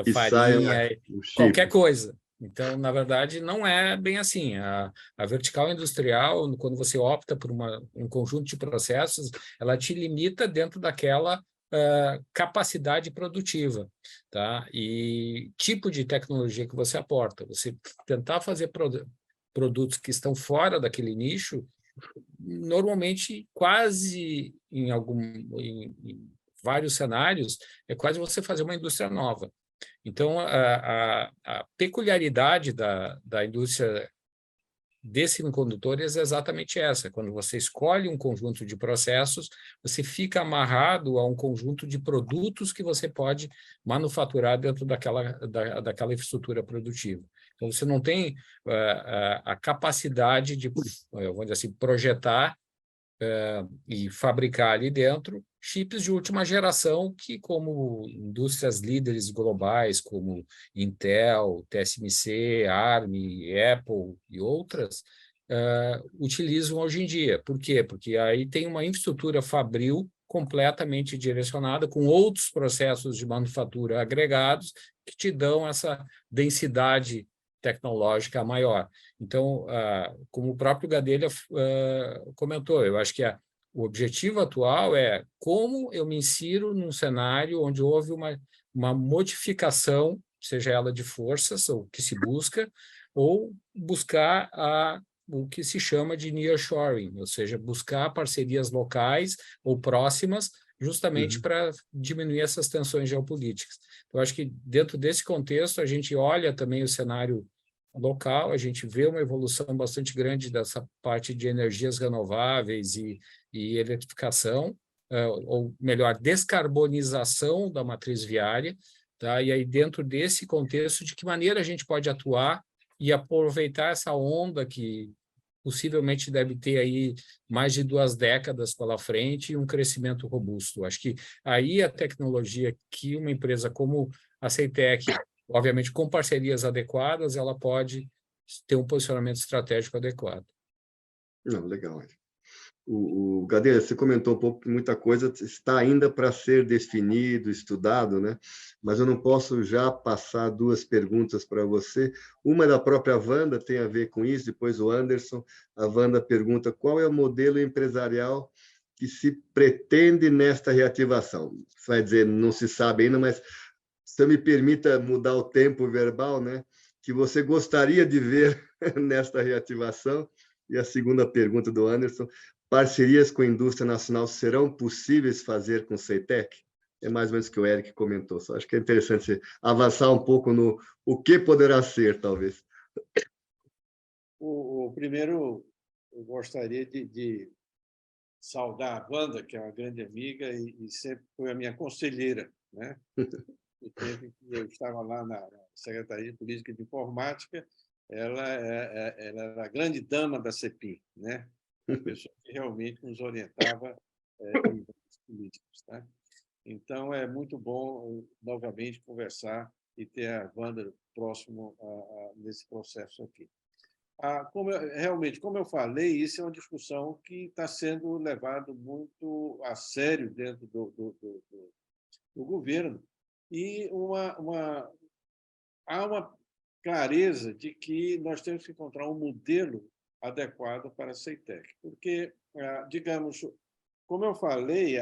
E sai farinha, o chip. qualquer coisa. Então, na verdade, não é bem assim. A vertical industrial, quando você opta por um conjunto de processos, ela te limita dentro daquela capacidade produtiva, tá? E tipo de tecnologia que você aporta. Você tentar fazer produtos que estão fora daquele nicho, normalmente, quase em vários cenários, é quase você fazer uma indústria nova. Então, a peculiaridade da indústria de semicondutores é exatamente essa. Quando você escolhe um conjunto de processos, você fica amarrado a um conjunto de produtos que você pode manufaturar dentro daquela infraestrutura produtiva. Então, você não tem a capacidade de, vamos dizer assim, projetar e fabricar ali dentro chips de última geração que, como indústrias líderes globais, como Intel, TSMC, ARM, Apple e outras, utilizam hoje em dia. Por quê? Porque aí tem uma infraestrutura fabril completamente direcionada, com outros processos de manufatura agregados que te dão essa densidade tecnológica maior. Então, como o próprio Gadelha comentou, eu acho que o objetivo atual é como eu me insiro num cenário onde houve uma modificação, seja ela de forças, ou que se busca, ou buscar o que se chama de nearshoring, ou seja, buscar parcerias locais ou próximas, justamente para diminuir essas tensões geopolíticas. Eu acho que, dentro desse contexto, a gente olha também o cenário local, a gente vê uma evolução bastante grande dessa parte de energias renováveis e eletrificação, ou melhor, descarbonização da matriz viária, tá? E aí, dentro desse contexto, de que maneira a gente pode atuar e aproveitar essa onda que possivelmente deve ter aí mais de 2 décadas pela frente e um crescimento robusto. Acho que aí a tecnologia que uma empresa como a Ceitec, obviamente com parcerias adequadas, ela pode ter um posicionamento estratégico adequado. Não, legal. O Gadelha, você comentou um pouco que muita coisa está ainda para ser definido, estudado, né? Mas eu não posso já passar 2 perguntas para você. Uma é da própria Wanda, tem a ver com isso, depois o Anderson. A Wanda pergunta qual é o modelo empresarial que se pretende nesta reativação. Você vai dizer, não se sabe ainda, mas se me permita mudar o tempo verbal, né? Que você gostaria de ver nesta reativação. E a segunda pergunta do Anderson, parcerias com a indústria nacional serão possíveis fazer com o Ceitec? É mais ou menos o que o Eric comentou. Só acho que é interessante avançar um pouco no o que poderá ser, talvez. Primeiro, eu gostaria de saudar a Wanda, que é uma grande amiga e sempre foi a minha conselheira, né? No tempo que eu estava lá na Secretaria de Política de Informática, ela era a grande dama da CEPIM, né? A pessoa que realmente nos orientava em políticos, tá? Então, é muito bom, novamente, conversar e ter a Wanda próximo nesse processo aqui. Realmente, como eu falei, isso é uma discussão que está sendo levada muito a sério dentro do governo, e há uma clareza de que nós temos que encontrar um modelo adequada para a CEITEC. Porque, digamos, como eu falei,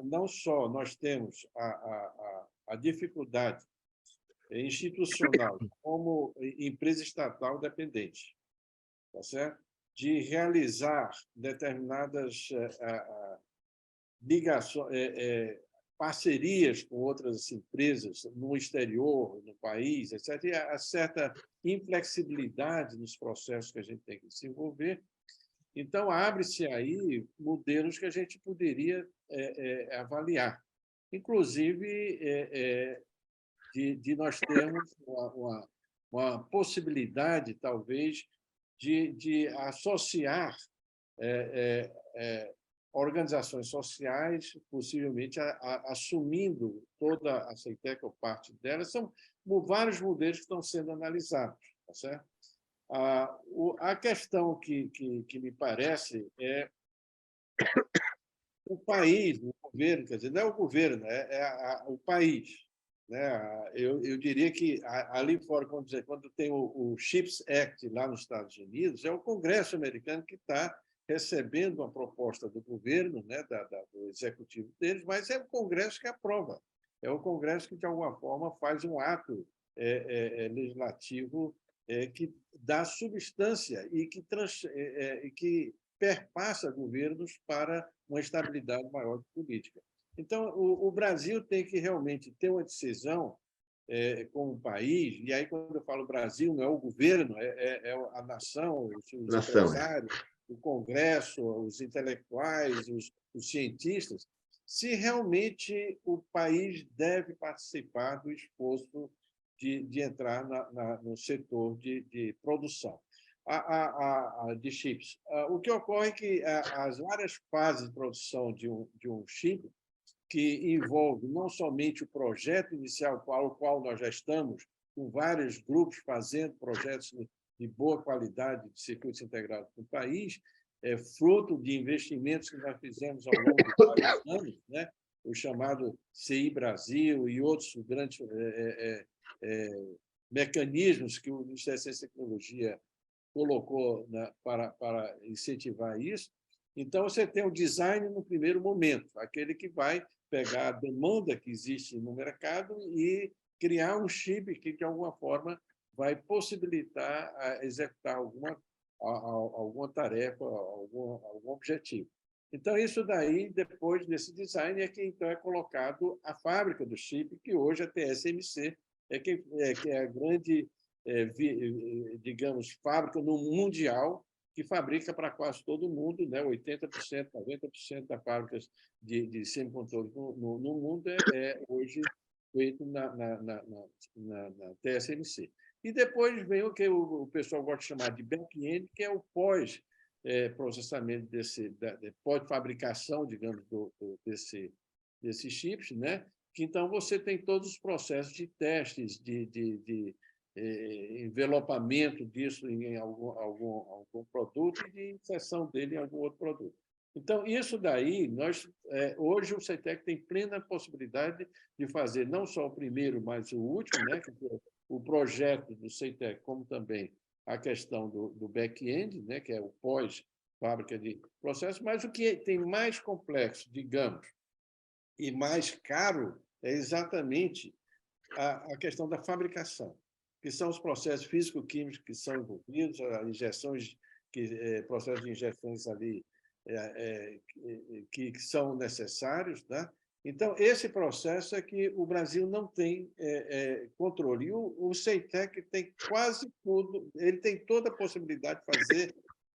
não só nós temos a dificuldade institucional como empresa estatal dependente, tá certo? De realizar determinadas ligações, parcerias com outras empresas no exterior, no país, etc. E há certa inflexibilidade nos processos que a gente tem que desenvolver. Então, abre-se aí modelos que a gente poderia avaliar. Inclusive, de nós termos uma possibilidade, talvez, de associar organizações sociais, possivelmente assumindo toda a CEITEC ou parte delas. São vários modelos que estão sendo analisados, tá certo? A questão que me parece é o país, o governo, quer dizer, não é o governo, é o país. Né? Eu diria que ali fora, quando tem o CHIPS Act lá nos Estados Unidos, é o Congresso americano que está recebendo uma proposta do governo, né, do executivo deles, mas é o Congresso que aprova. É o Congresso que, de alguma forma, faz um ato legislativo que dá substância e que perpassa governos para uma estabilidade maior de política. Então, o Brasil tem que realmente ter uma decisão como país, e aí, quando eu falo Brasil, não é o governo, é a nação, os empresários, o Congresso, os intelectuais, os cientistas, se realmente o país deve participar do esforço de entrar no setor de produção de chips. O que ocorre é que as várias fases de produção de um chip, que envolve não somente o projeto inicial, para o qual nós já estamos, com vários grupos fazendo projetos de boa qualidade de circuitos integrados no país, fruto de investimentos que nós fizemos ao longo de vários anos, né? O chamado CI Brasil e outros grandes mecanismos que o Ministério da Ciência e Tecnologia colocou para incentivar isso. Então, você tem o design no primeiro momento, aquele que vai pegar a demanda que existe no mercado e criar um chip que, de alguma forma, vai possibilitar executar alguma tarefa, algum objetivo. Então, isso daí, depois desse design, é que então é colocado a fábrica do chip, que hoje a TSMC que é a grande, digamos, fábrica no mundial, que fabrica para quase todo mundo, né? 80%, 90% das fábricas de semicondutores no mundo hoje feito na TSMC. E depois vem o que o pessoal gosta de chamar de back-end, que é o pós-processamento pós-fabricação, digamos, desses chips, né? Que então você tem todos os processos de testes, de envelopamento disso em algum produto e de inserção dele em algum outro produto. Então, isso daí, hoje o CEITEC tem plena possibilidade de fazer não só o primeiro, mas o último, né, que é o projeto do CEITEC, como também a questão do back-end, né, que é o pós-fábrica de processos, mas o que tem mais complexo, digamos, e mais caro é exatamente a questão da fabricação, que são os processos físico-químicos que são envolvidos, as injeções, processos de injeções ali que são necessários, né? Então, esse processo é que o Brasil não tem controle. E o CEITEC tem quase tudo, ele tem toda a possibilidade de fazer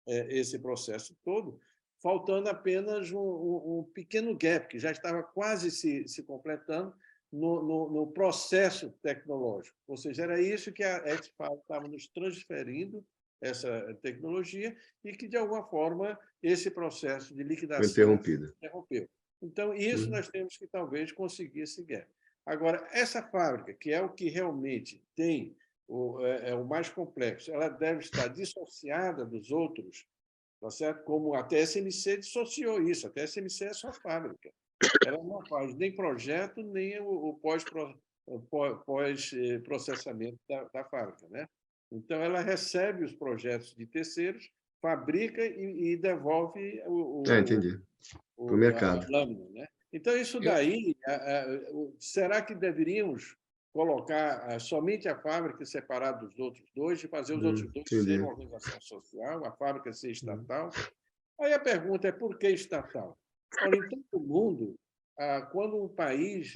esse processo todo, faltando apenas um pequeno gap, que já estava quase se completando no processo tecnológico. Ou seja, era isso que a Expal estava nos transferindo, essa tecnologia, e que, de alguma forma, esse processo de liquidação interrompeu. Então, isso nós temos que, talvez, conseguir esse gap. Agora, essa fábrica, que é o que realmente tem o mais complexo, ela deve estar dissociada dos outros, tá certo? Como a TSMC dissociou isso. A TSMC é só fábrica. Ela não faz nem projeto, nem o pós-processamento da fábrica, né? Então, ela recebe os projetos de terceiros, fabrica e devolve Entendi. Para o mercado. a lâmina, né? Então, isso daí, será que deveríamos colocar somente a fábrica separada dos outros dois e fazer os outros dois serem uma organização social, a fábrica ser estatal? Aí a pergunta é por que estatal? Olha, em todo o mundo, quando um país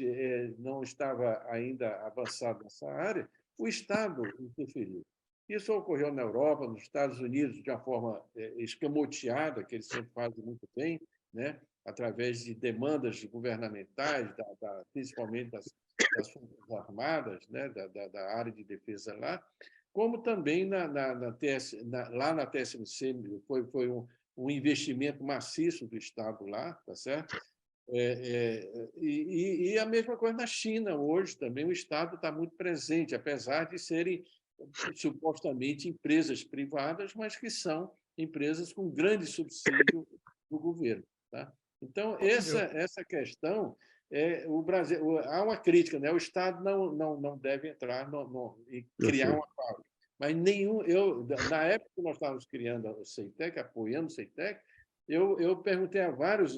não estava ainda avançado nessa área, o Estado interferiu. Isso ocorreu na Europa, nos Estados Unidos, de uma forma escamoteada, que eles sempre fazem muito bem, né? Através de demandas governamentais, principalmente das Forças Armadas, né? da área de defesa lá, como também lá na TSMC foi um investimento maciço do Estado lá, tá certo? E a mesma coisa na China hoje também, o Estado está muito presente, apesar de serem supostamente empresas privadas, mas que são empresas com grande subsídio do governo. Tá? Então, essa questão, o Brasil, há uma crítica, né? O Estado não deve entrar e criar uma fábrica. Mas na época que nós estávamos criando o CEITEC, apoiando o CEITEC, eu perguntei a várias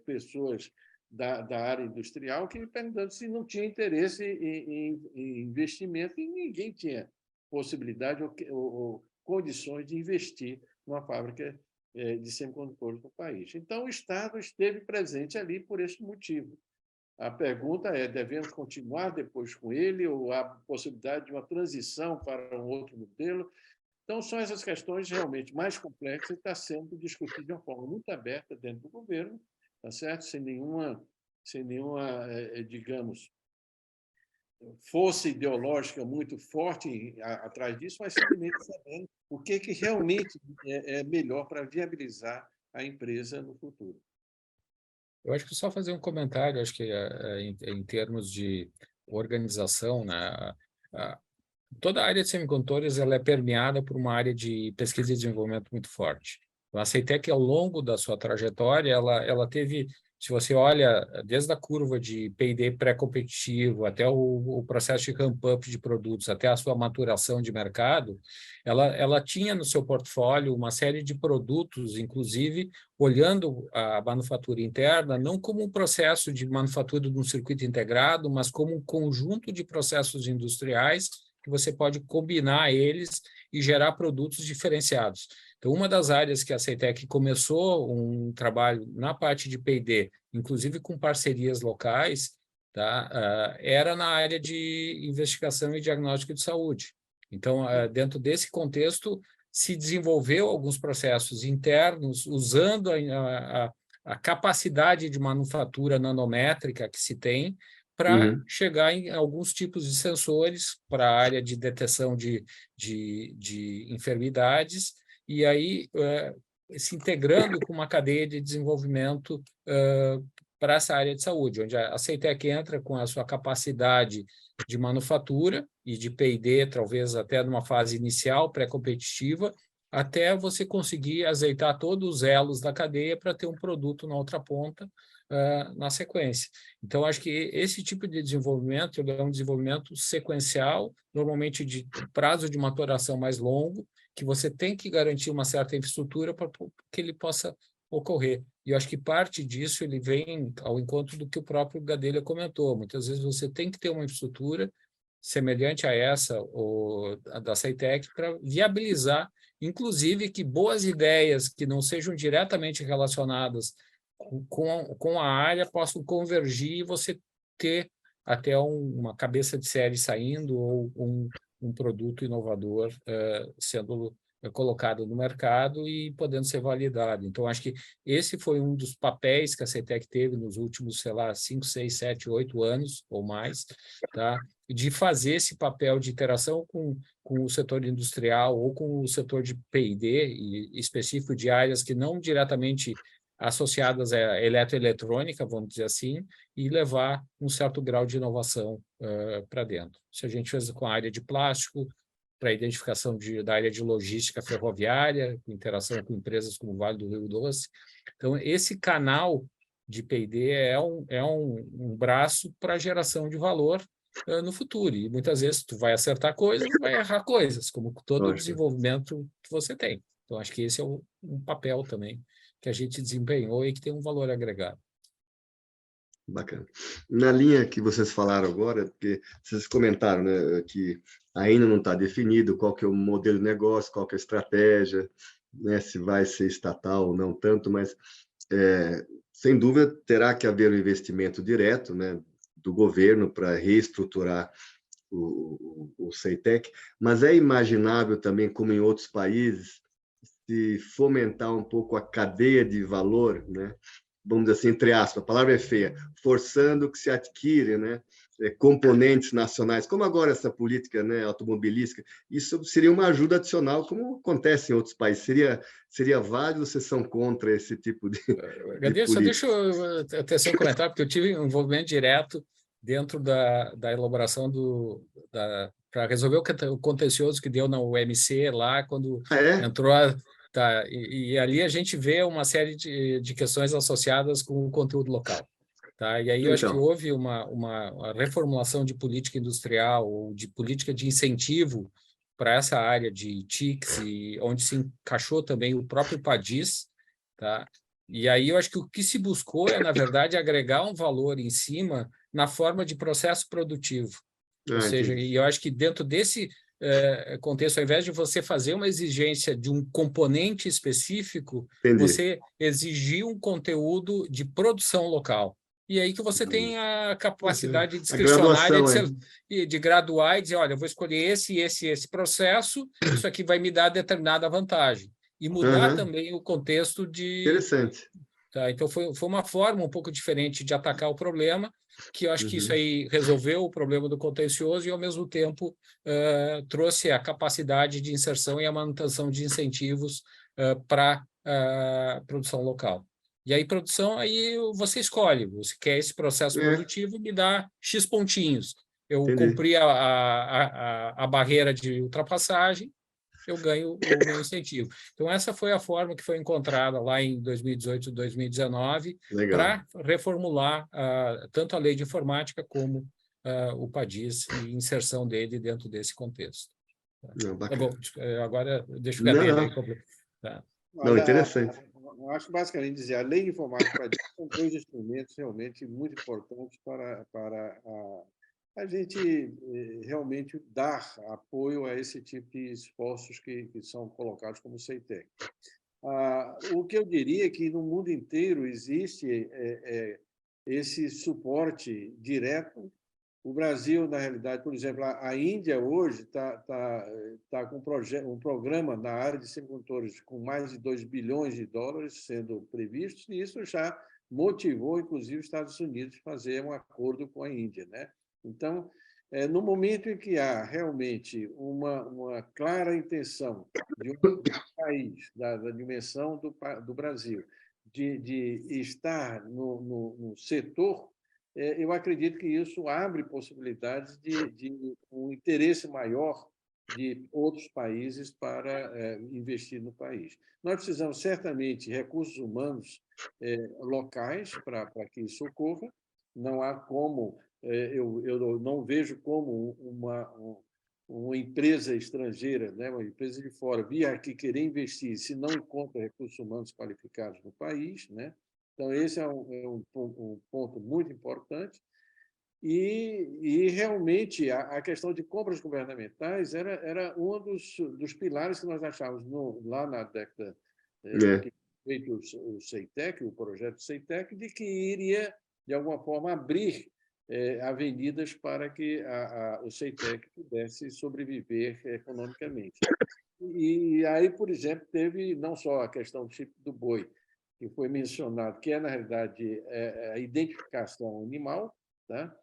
pessoas da área industrial que me perguntando se não tinha interesse em investimento, e ninguém tinha possibilidade ou condições de investir numa fábrica de semicondutores no país. Então, o Estado esteve presente ali por esse motivo. A pergunta é, devemos continuar depois com ele ou há possibilidade de uma transição para um outro modelo? Então, são essas questões realmente mais complexas e está sendo discutido de uma forma muito aberta dentro do governo, tá certo? Sem nenhuma, digamos, força ideológica muito forte atrás disso, mas simplesmente sabendo o que realmente é melhor para viabilizar a empresa no futuro. Eu acho que só fazer um comentário, acho que em termos de organização, né, toda a área de semicondutores ela é permeada por uma área de pesquisa e desenvolvimento muito forte. Então, a CEITEC, ao longo da sua trajetória, ela teve, se você olha desde a curva de P&D pré-competitivo até o processo de ramp-up de produtos, até a sua maturação de mercado, ela tinha no seu portfólio uma série de produtos, inclusive olhando a manufatura interna, não como um processo de manufatura de um circuito integrado, mas como um conjunto de processos industriais que você pode combinar eles e gerar produtos diferenciados. Então, uma das áreas que a CEITEC começou um trabalho na parte de P&D, inclusive com parcerias locais, tá? Era na área de investigação e diagnóstico de saúde. Então, dentro desse contexto, se desenvolveu alguns processos internos usando a capacidade de manufatura nanométrica que se tem para chegar em alguns tipos de sensores para a área de detecção de enfermidades, e aí se integrando com uma cadeia de desenvolvimento para essa área de saúde, onde a CEITEC entra com a sua capacidade de manufatura e de P&D, talvez até numa fase inicial, pré-competitiva, até você conseguir azeitar todos os elos da cadeia para ter um produto na outra ponta na sequência. Então, acho que esse tipo de desenvolvimento é um desenvolvimento sequencial, normalmente de prazo de maturação mais longo, que você tem que garantir uma certa infraestrutura para que ele possa ocorrer. E eu acho que parte disso ele vem ao encontro do que o próprio Gadelha comentou. Muitas vezes você tem que ter uma infraestrutura semelhante a essa, a da CEITEC, para viabilizar, inclusive, que boas ideias que não sejam diretamente relacionadas com a área possam convergir e você ter até uma cabeça de série saindo ou um produto inovador sendo colocado no mercado e podendo ser validado. Então, acho que esse foi um dos papéis que a CEITEC teve nos últimos, 5, 6, 7, 8 anos ou mais, tá? De fazer esse papel de interação com o setor industrial ou com o setor de P&D, e específico de áreas que não diretamente associadas à eletroeletrônica, vamos dizer assim, e levar um certo grau de inovação para dentro. Se a gente fez com a área de plástico, para a identificação da área de logística ferroviária, interação com empresas como o Vale do Rio Doce. Então, esse canal de P&D é um braço para a geração de valor no futuro. E muitas vezes tu vai acertar coisas, vai errar coisas, como todo o desenvolvimento que você tem. Então, acho que esse é um papel também que a gente desempenhou e que tem um valor agregado. Bacana. Na linha que vocês falaram agora, porque vocês comentaram, né, que ainda não está definido qual que é o modelo de negócio, qual que é a estratégia, né, se vai ser estatal ou não tanto, mas sem dúvida terá que haver um investimento direto, né, do governo para reestruturar o CEITEC, mas é imaginável também, como em outros países, se fomentar um pouco a cadeia de valor, né? Vamos dizer assim, entre aspas, a palavra é feia, forçando que se adquire, né, componentes nacionais, como agora essa política, né, automobilística, isso seria uma ajuda adicional, como acontece em outros países. Seria válido, vocês são contra esse tipo de Agradeço, deixa política? eu tecer um comentário, porque eu tive um envolvimento direto dentro da elaboração para resolver o contencioso que deu na UMC lá, quando Ah, é? entrou tá, e ali a gente vê uma série de questões associadas com o conteúdo local. Tá? E aí eu acho que Então, houve uma reformulação de política industrial ou de política de incentivo para essa área de TICs, e onde se encaixou também o próprio PADIS, tá? E aí eu acho que o que se buscou é, na verdade, agregar um valor em cima na forma de processo produtivo. Ou seja, entendi. e eu acho que dentro desse contexto, ao invés de você fazer uma exigência de um componente específico, Entendi. você exigir um conteúdo de produção local. E aí que você tem a Bacana. capacidade A discricionária graduação, de graduar e dizer, olha, eu vou escolher esse processo, isso aqui vai me dar determinada vantagem. E mudar Aham, também o contexto de... interessante. Tá? Então, foi uma forma um pouco diferente de atacar o problema, que eu acho que isso Uhum. aí resolveu o problema do contencioso e, ao mesmo tempo, trouxe a capacidade de inserção e a manutenção de incentivos para a produção local. E aí, produção, aí você escolhe, você quer esse processo É, produtivo, me dá X pontinhos. Eu entendi. cumpri a barreira de ultrapassagem, eu ganho o meu incentivo. Então, essa foi a forma que foi encontrada lá em 2018 e 2019 Legal. para reformular tanto a lei de informática como o PADIS e inserção dele dentro desse contexto. Não, Tá bacana. bom, agora deixa o Não, Gadelha aí. não. Tá. Não, Olha, interessante. eu acho basicamente dizer, a lei de informática são dois instrumentos realmente muito importantes para a gente realmente dar apoio a esse tipo de esforços que são colocados como CEITEC. O que eu diria é que no mundo inteiro existe esse suporte direto. O Brasil, na realidade, por exemplo, a Índia hoje tá com um programa na área de semicondutores com mais de 2 bilhões de dólares sendo previstos, e isso já motivou, inclusive, os Estados Unidos a fazer um acordo com a Índia, né? Então, no momento em que há realmente uma clara intenção de um país da dimensão do Brasil de estar no setor, eu acredito que isso abre possibilidades de um interesse maior de outros países para investir no país. Nós precisamos, certamente, recursos humanos locais para que isso ocorra. Não há como, eu não vejo como uma empresa estrangeira, né, uma empresa de fora, vir aqui querer investir se não encontra recursos humanos qualificados no país, né? Então, esse é um ponto muito importante. Realmente, a questão de compras governamentais era um dos pilares que nós achávamos lá na década É. que foi feito o CEITEC, o projeto CEITEC, de que iria, de alguma forma, abrir avenidas para que o CEITEC pudesse sobreviver economicamente. E aí, por exemplo, teve não só a questão do chip do boi, que foi mencionado, que na realidade, a identificação animal, tá?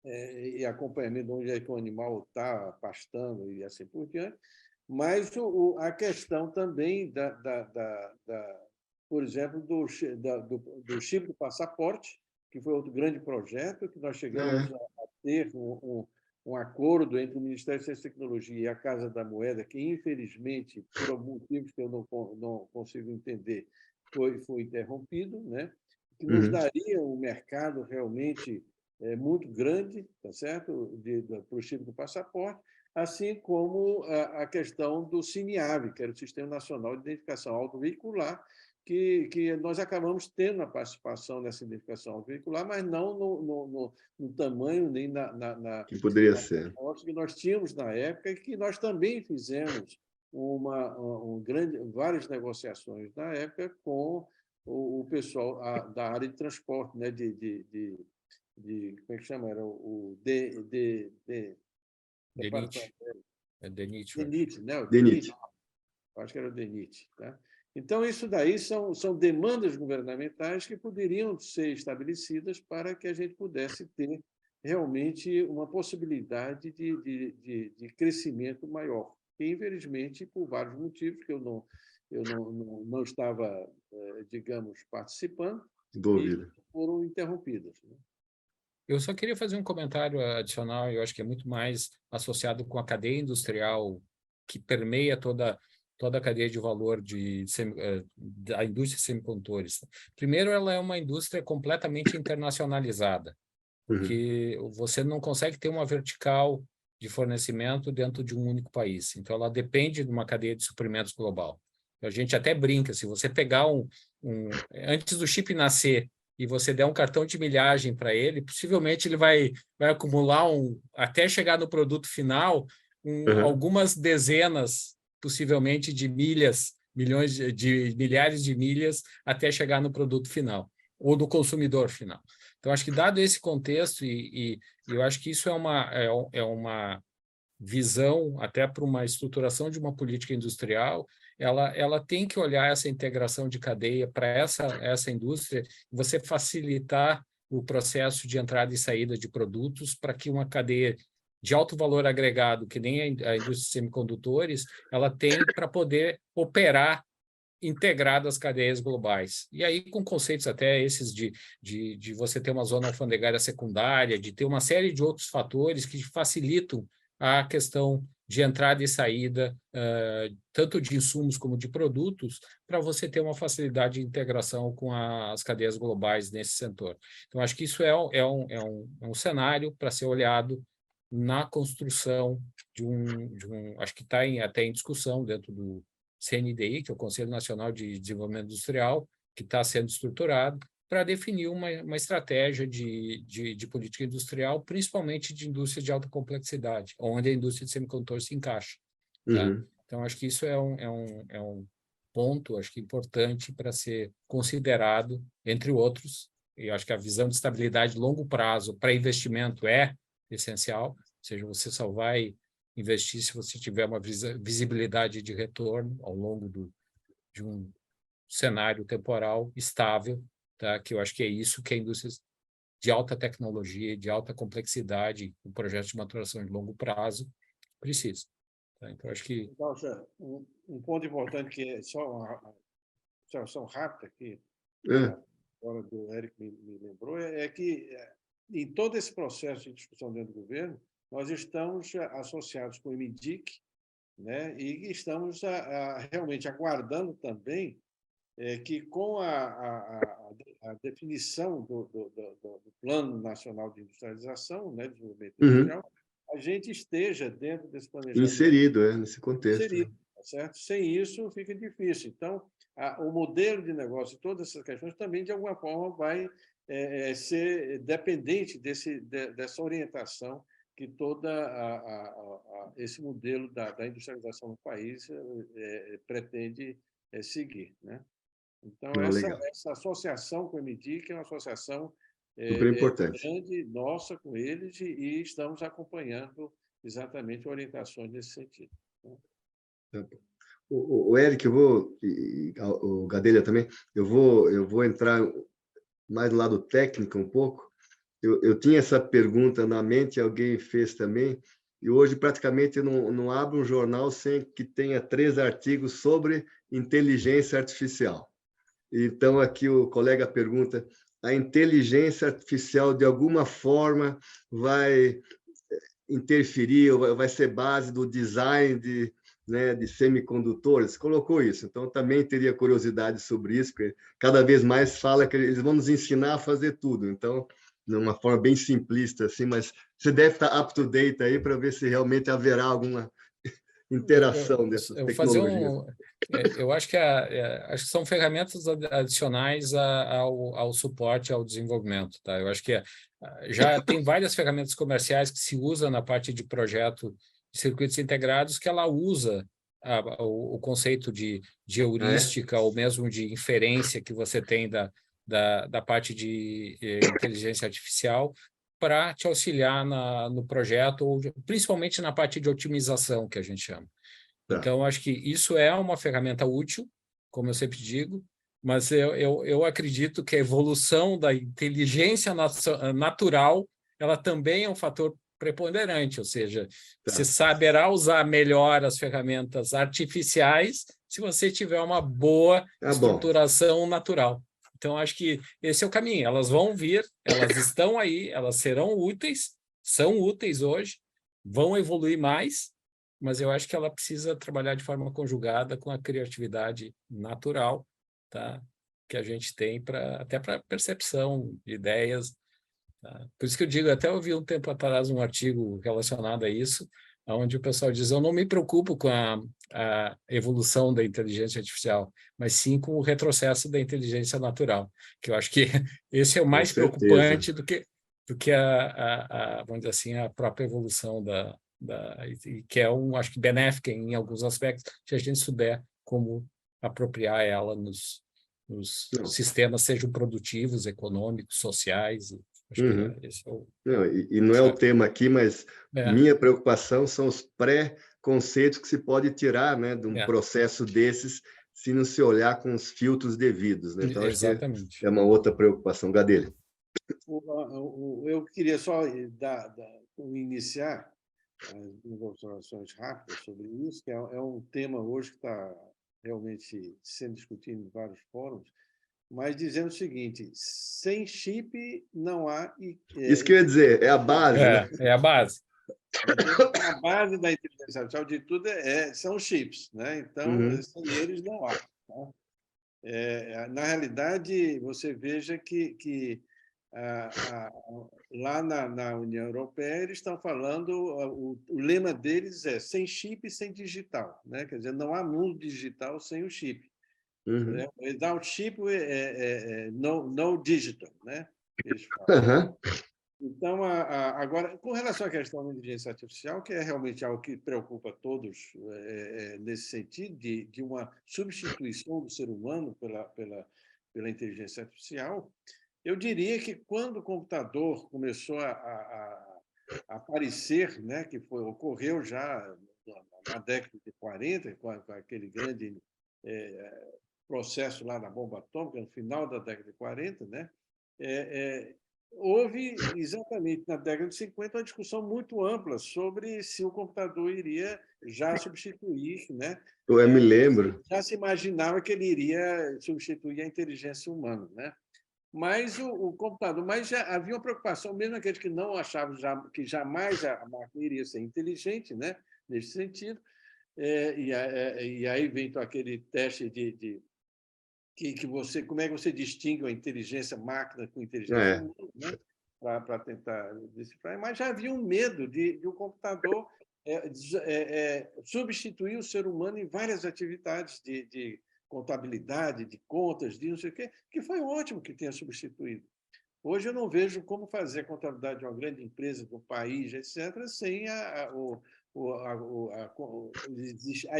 E acompanhamento de onde é que o animal está pastando e assim por diante, mas a questão também, por exemplo, do chip do passaporte, que foi outro grande projeto, que nós chegamos a ter um acordo entre o Ministério de Ciência e Tecnologia e a Casa da Moeda, que, infelizmente, por alguns motivos que eu não consigo entender, foi interrompido, né? Que nos Uhum. daria um mercado realmente muito grande, tá certo? Para o chip do passaporte, assim como a questão do CINIAVE, que era o Sistema Nacional de Identificação Autoveicular, que nós acabamos tendo a participação nessa identificação autoveicular, mas não no tamanho nem na Que poderia ser. proposta que nós tínhamos na época, e que nós também fizemos várias negociações na época com o pessoal da área de transporte, né, como é que chama? Era o DENIT. É DENIT. DENIT, né? O DENIT. Acho que era o DENIT. Tá? Então, isso daí são demandas governamentais que poderiam ser estabelecidas para que a gente pudesse ter realmente uma possibilidade de crescimento maior. E, infelizmente, por vários motivos que eu não estava, digamos, participando, Dúvida. e foram interrompidas. Né? Eu só queria fazer um comentário adicional, eu acho que é muito mais associado com a cadeia industrial que permeia toda a cadeia de valor da indústria de semicondutores. Primeiro, ela é uma indústria completamente internacionalizada, porque você não consegue ter uma vertical de fornecimento dentro de um único país. Então, ela depende de uma cadeia de suprimentos global. A gente até brinca, se você pegar antes do chip nascer, e você der um cartão de milhagem para ele, possivelmente ele vai acumular até chegar no produto final, algumas dezenas, possivelmente, de milhas, milhares de milhas, até chegar no produto final, ou do consumidor final. Então, acho que, dado esse contexto, e eu acho que isso é uma visão, até para uma estruturação de uma política industrial, ela tem que olhar essa integração de cadeia para essa indústria, você facilitar o processo de entrada e saída de produtos para que uma cadeia de alto valor agregado, que nem a indústria de semicondutores, ela tem para poder operar integrado às cadeias globais. E aí, com conceitos até esses de você ter uma zona alfandegária secundária, de ter uma série de outros fatores que facilitam a questão de entrada e saída, tanto de insumos como de produtos, para você ter uma facilidade de integração com as cadeias globais nesse setor. Então, acho que isso é um cenário para ser olhado na construção acho que está até em discussão dentro do CNDI, que é o Conselho Nacional de Desenvolvimento Industrial, que está sendo estruturado para definir uma estratégia de política industrial, principalmente de indústria de alta complexidade, onde a indústria de semicondutores se encaixa. Tá? Então, acho que isso é um ponto, acho que importante para ser considerado, entre outros, e acho que a visão de estabilidade de longo prazo para investimento é essencial, ou seja, você só vai investir se você tiver uma visibilidade de retorno ao longo de um cenário temporal estável, tá? Que eu acho que é isso que a indústria de alta tecnologia, de alta complexidade, um projeto de maturação de longo prazo, precisa. Tá? Então, acho que... Então, um ponto importante que é só uma observação rápida aqui, agora do Eric me lembrou, é que em todo esse processo de discussão dentro do governo, nós estamos associados com o MDIC, né? E estamos realmente aguardando também que, com a definição do Plano Nacional de Industrialização, né, de desenvolvimento industrial, a gente esteja dentro desse planejamento. Inserido, nesse contexto. Inserido, tá certo? Sem isso, fica difícil. Então, o modelo de negócio, todas essas questões, também, de alguma forma, vai ser dependente dessa orientação que todo esse modelo da industrialização no país pretende seguir, né? Então, essa associação com o MDIC é uma associação super importante, grande, nossa, com eles, e estamos acompanhando exatamente orientações nesse sentido. Né? O Eric, o Gadelha também, eu vou entrar mais do lado técnico um pouco. Eu tinha essa pergunta na mente, alguém fez também, e hoje praticamente não abro um jornal sem que tenha 3 artigos sobre inteligência artificial. Então, aqui o colega pergunta, a inteligência artificial, de alguma forma, vai interferir, ou vai ser base do design de semicondutores? Colocou isso. Então, também teria curiosidade sobre isso, porque cada vez mais fala que eles vão nos ensinar a fazer tudo. Então, de uma forma bem simplista, assim, mas você deve estar up to date aí para ver se realmente haverá alguma interação dessas eu fazer tecnologias. eu acho que acho que são ferramentas adicionais ao suporte ao desenvolvimento, tá? Eu acho que já tem várias ferramentas comerciais que se usam na parte de projeto de circuitos integrados que ela usa o conceito de heurística ou mesmo de inferência que você tem da parte de inteligência artificial para te auxiliar no projeto, ou principalmente na parte de otimização, que a gente chama. Tá. Então, acho que isso é uma ferramenta útil, como eu sempre digo, mas eu acredito que a evolução da inteligência natural ela também é um fator preponderante, ou seja, você saberá usar melhor as ferramentas artificiais se você tiver uma boa estruturação natural. Então, acho que esse é o caminho. Elas vão vir, elas estão aí, elas serão úteis, são úteis hoje, vão evoluir mais, mas eu acho que ela precisa trabalhar de forma conjugada com a criatividade natural, tá? Que a gente tem até para percepção de ideias. Tá? Por isso que eu digo, até ouvi um tempo atrás um artigo relacionado a isso, onde o pessoal diz, eu não me preocupo com a evolução da inteligência artificial, mas sim com o retrocesso da inteligência natural, que eu acho que esse é o mais preocupante do que vamos dizer assim, a própria evolução que é acho que benéfica em alguns aspectos, se a gente souber como apropriar ela nos sistemas, sejam produtivos, econômicos, sociais. Acho que esse é o... Não, e não é o tema aqui, mas minha preocupação são os pré-conceitos que se pode tirar, né, de um processo desses, se não se olhar com os filtros devidos. Né? Então, acho que é uma outra preocupação. Gadelha. Eu queria só iniciar as observações rápidas sobre isso, que é um tema hoje que está realmente sendo discutido em vários fóruns, mas dizendo o seguinte, sem chip não há... Isso que eu ia dizer, é a base. Né? É a base. A base da inteligência artificial de tudo são os chips, né? Então, sem eles não há. Tá? Na realidade, você veja que lá na União Europeia eles estão falando, o lema deles é sem chip e sem digital, né? Quer dizer, não há mundo digital sem o chip. Without chip, no digital, né? Eles falam. Então, agora, com relação à questão da inteligência artificial, que é realmente algo que preocupa todos nesse sentido, de uma substituição do ser humano pela inteligência artificial, eu diria que quando o computador começou a aparecer, né, que ocorreu já na década de 40, com aquele grande processo lá na bomba atômica, no final da década de 40, né, houve, exatamente na década de 50, uma discussão muito ampla sobre se o computador iria já substituir, né? Eu me lembro. Já se imaginava que ele iria substituir a inteligência humana, né? Mas o computador, mas já havia uma preocupação, mesmo aqueles que não achavam que jamais a máquina iria ser inteligente, né? Nesse sentido. E aí vem então aquele teste como é que você distingue a inteligência máquina com inteligência humana, né? Para tentar decifrar. Mas já havia um medo de o computador substituir o ser humano em várias atividades de contabilidade, de contas, de não sei o quê, que foi ótimo que tenha substituído. Hoje eu não vejo como fazer a contabilidade de uma grande empresa do país, etc., sem a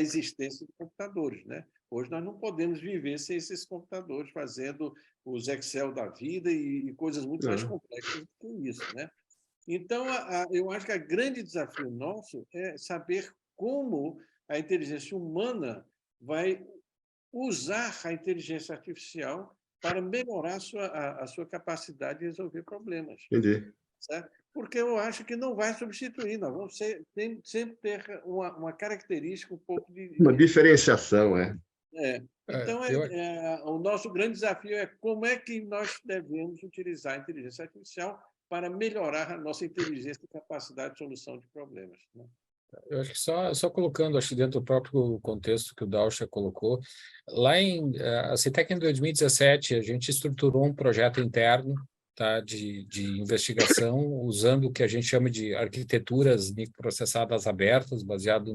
existência de computadores, né? Hoje nós não podemos viver sem esses computadores fazendo os Excel da vida e coisas muito mais complexas do que isso, né? Então, eu acho que o grande desafio nosso é saber como a inteligência humana vai usar a inteligência artificial para melhorar a sua capacidade de resolver problemas. Entendi. Certo? Porque eu acho que não vai substituir, nós vamos sempre ter uma característica um pouco de... Uma diferenciação, Então, o nosso grande desafio é como é que nós devemos utilizar a inteligência artificial para melhorar a nossa inteligência e capacidade de solução de problemas. Né? Eu acho que só colocando, acho que dentro do próprio contexto que o Dausha colocou, lá a CITEC em 2017, a gente estruturou um projeto interno tá, de investigação, usando o que a gente chama de arquiteturas microprocessadas abertas, baseado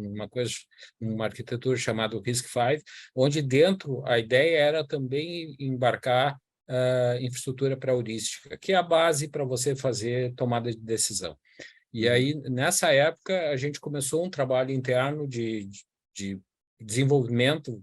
numa arquitetura chamada RISC-V, onde dentro a ideia era também embarcar infraestrutura para heurística, que é a base para você fazer tomada de decisão. E aí, nessa época, a gente começou um trabalho interno de desenvolvimento,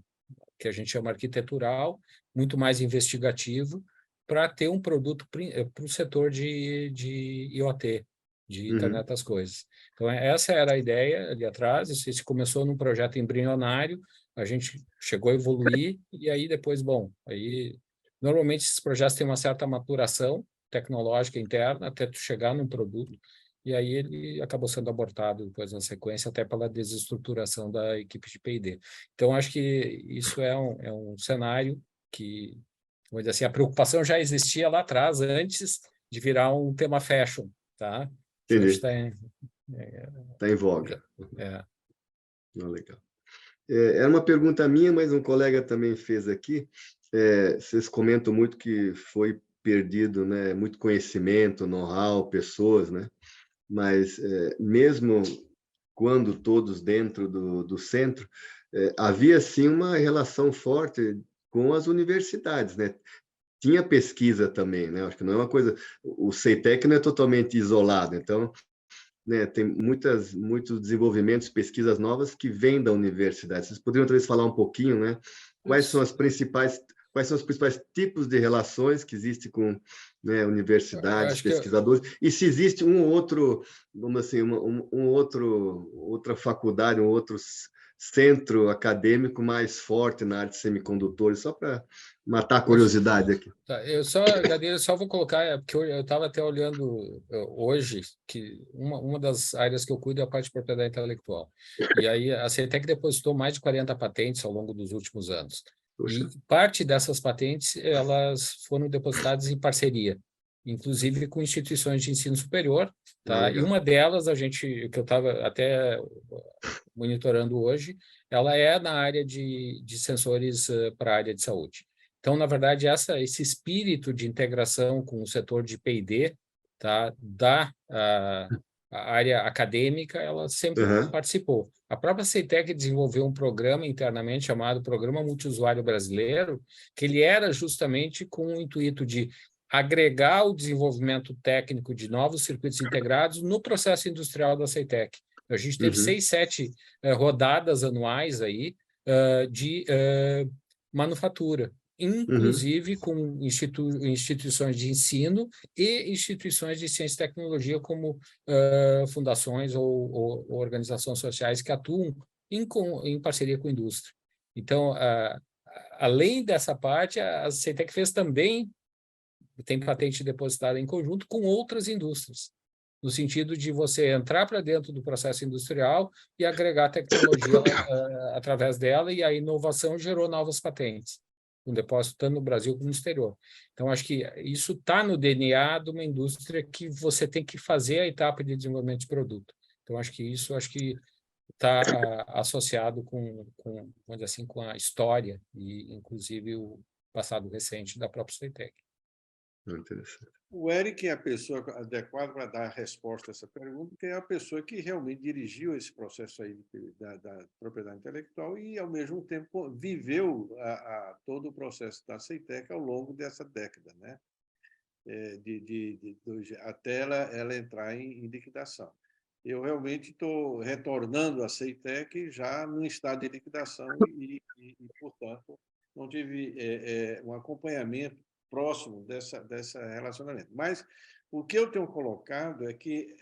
que a gente chama arquitetural, muito mais investigativo, para ter um produto para o setor de IoT, de Internet das Coisas. Então, essa era a ideia ali atrás. Isso começou num projeto embrionário, a gente chegou a evoluir, e aí depois, bom, aí normalmente esses projetos têm uma certa maturação tecnológica interna até tu chegar num produto, e aí ele acabou sendo abortado depois na sequência, até pela desestruturação da equipe de P&D. Então, acho que isso é um cenário que, vamos dizer assim, a preocupação já existia lá atrás, antes de virar um tema fashion, tá? Entendi. Hoje está em voga. Legal. Era uma pergunta minha, mas um colega também fez aqui. Vocês comentam muito que foi perdido, né, muito conhecimento, know-how, pessoas, né? Mas mesmo quando todos dentro do centro, havia sim uma relação forte com as universidades, né? Tinha pesquisa também, né? Acho que não é uma coisa... O CEITEC não é totalmente isolado, então, né, tem muitos desenvolvimentos, pesquisas novas que vêm da universidade. Vocês poderiam talvez falar um pouquinho, né? Quais são os principais tipos de relações que existem com, né, universidades, pesquisadores, e se existe um ou outro, vamos assim, outra faculdade, um outro centro acadêmico mais forte na área de semicondutores, só para matar a curiosidade aqui. Tá, eu só vou colocar, porque eu estava até olhando hoje, que uma das áreas que eu cuido é a parte de propriedade intelectual. E aí a CEITEC depositou mais de 40 patentes ao longo dos últimos anos. Poxa. E parte dessas patentes elas foram depositadas em parceria, inclusive com instituições de ensino superior, tá? E uma delas, que eu estava até monitorando hoje, ela é na área de sensores para a área de saúde. Então, na verdade, esse espírito de integração com o setor de P&D, tá, a área acadêmica, ela sempre participou. A própria CEITEC desenvolveu um programa internamente chamado Programa Multiusuário Brasileiro, que ele era justamente com o intuito de agregar o desenvolvimento técnico de novos circuitos integrados no processo industrial da CEITEC. A gente teve 6, 7 rodadas anuais aí de manufatura, inclusive com instituições de ensino e instituições de ciência e tecnologia, como fundações ou organizações sociais que atuam em parceria com a indústria. Então, além dessa parte, a CEITEC fez também, tem patente depositada em conjunto com outras indústrias, no sentido de você entrar para dentro do processo industrial e agregar tecnologia através dela, e a inovação gerou novas patentes, um depósito tanto no Brasil como no exterior. Então, acho que isso está no DNA de uma indústria que você tem que fazer a etapa de desenvolvimento de produto. Então, acho que está associado vamos dizer assim, com a história e, inclusive, o passado recente da própria CEITEC. Interessante. O Eric é a pessoa adequada para dar a resposta a essa pergunta, porque é a pessoa que realmente dirigiu esse processo aí da propriedade intelectual e, ao mesmo tempo, viveu todo o processo da CEITEC ao longo dessa década, né? Até ela entrar em liquidação. Eu realmente estou retornando à CEITEC já no estado de liquidação e portanto, não tive um acompanhamento próximo dessa relacionamento. Mas o que eu tenho colocado é que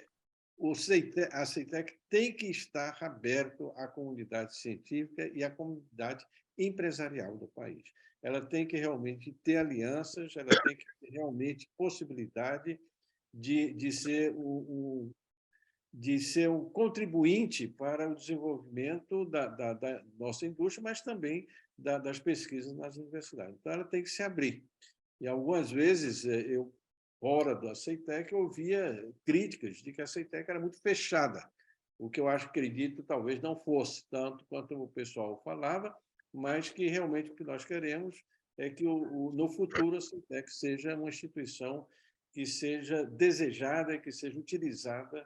a CEITEC tem que estar aberto à comunidade científica e à comunidade empresarial do país. Ela tem que realmente ter alianças, ela tem que ter realmente possibilidade de ser um contribuinte para o desenvolvimento da nossa indústria, mas também das pesquisas nas universidades. Então, ela tem que se abrir. E, algumas vezes, eu, fora da CEITEC, eu ouvia críticas de que a CEITEC era muito fechada, o que eu acredito talvez não fosse tanto quanto o pessoal falava, mas que realmente o que nós queremos é que, no futuro, a CEITEC seja uma instituição que seja desejada, que seja utilizada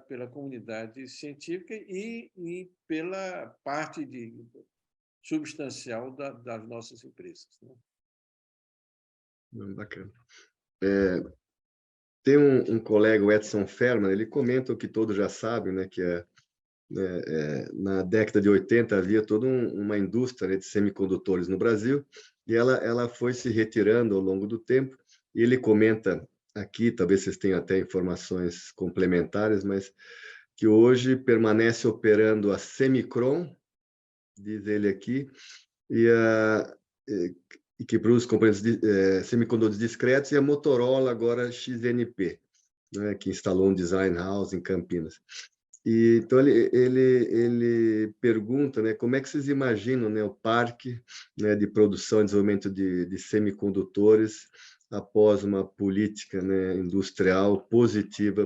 pela comunidade científica e pela parte substancial das nossas empresas, né? Bacana. Tem um colega, o Edson Ferman, ele comenta o que todos já sabem, né, que na década de 80 havia toda uma indústria, né, de semicondutores no Brasil, e ela foi se retirando ao longo do tempo, e ele comenta aqui, talvez vocês tenham até informações complementares, mas que hoje permanece operando a Semicron, diz ele aqui, e que produz componentes semicondutores discretos, e a Motorola agora XNP, né, que instalou um design house em Campinas. E então ele pergunta, né, como é que vocês imaginam, né, o parque, né, de produção e desenvolvimento de semicondutores após uma política, né, industrial positiva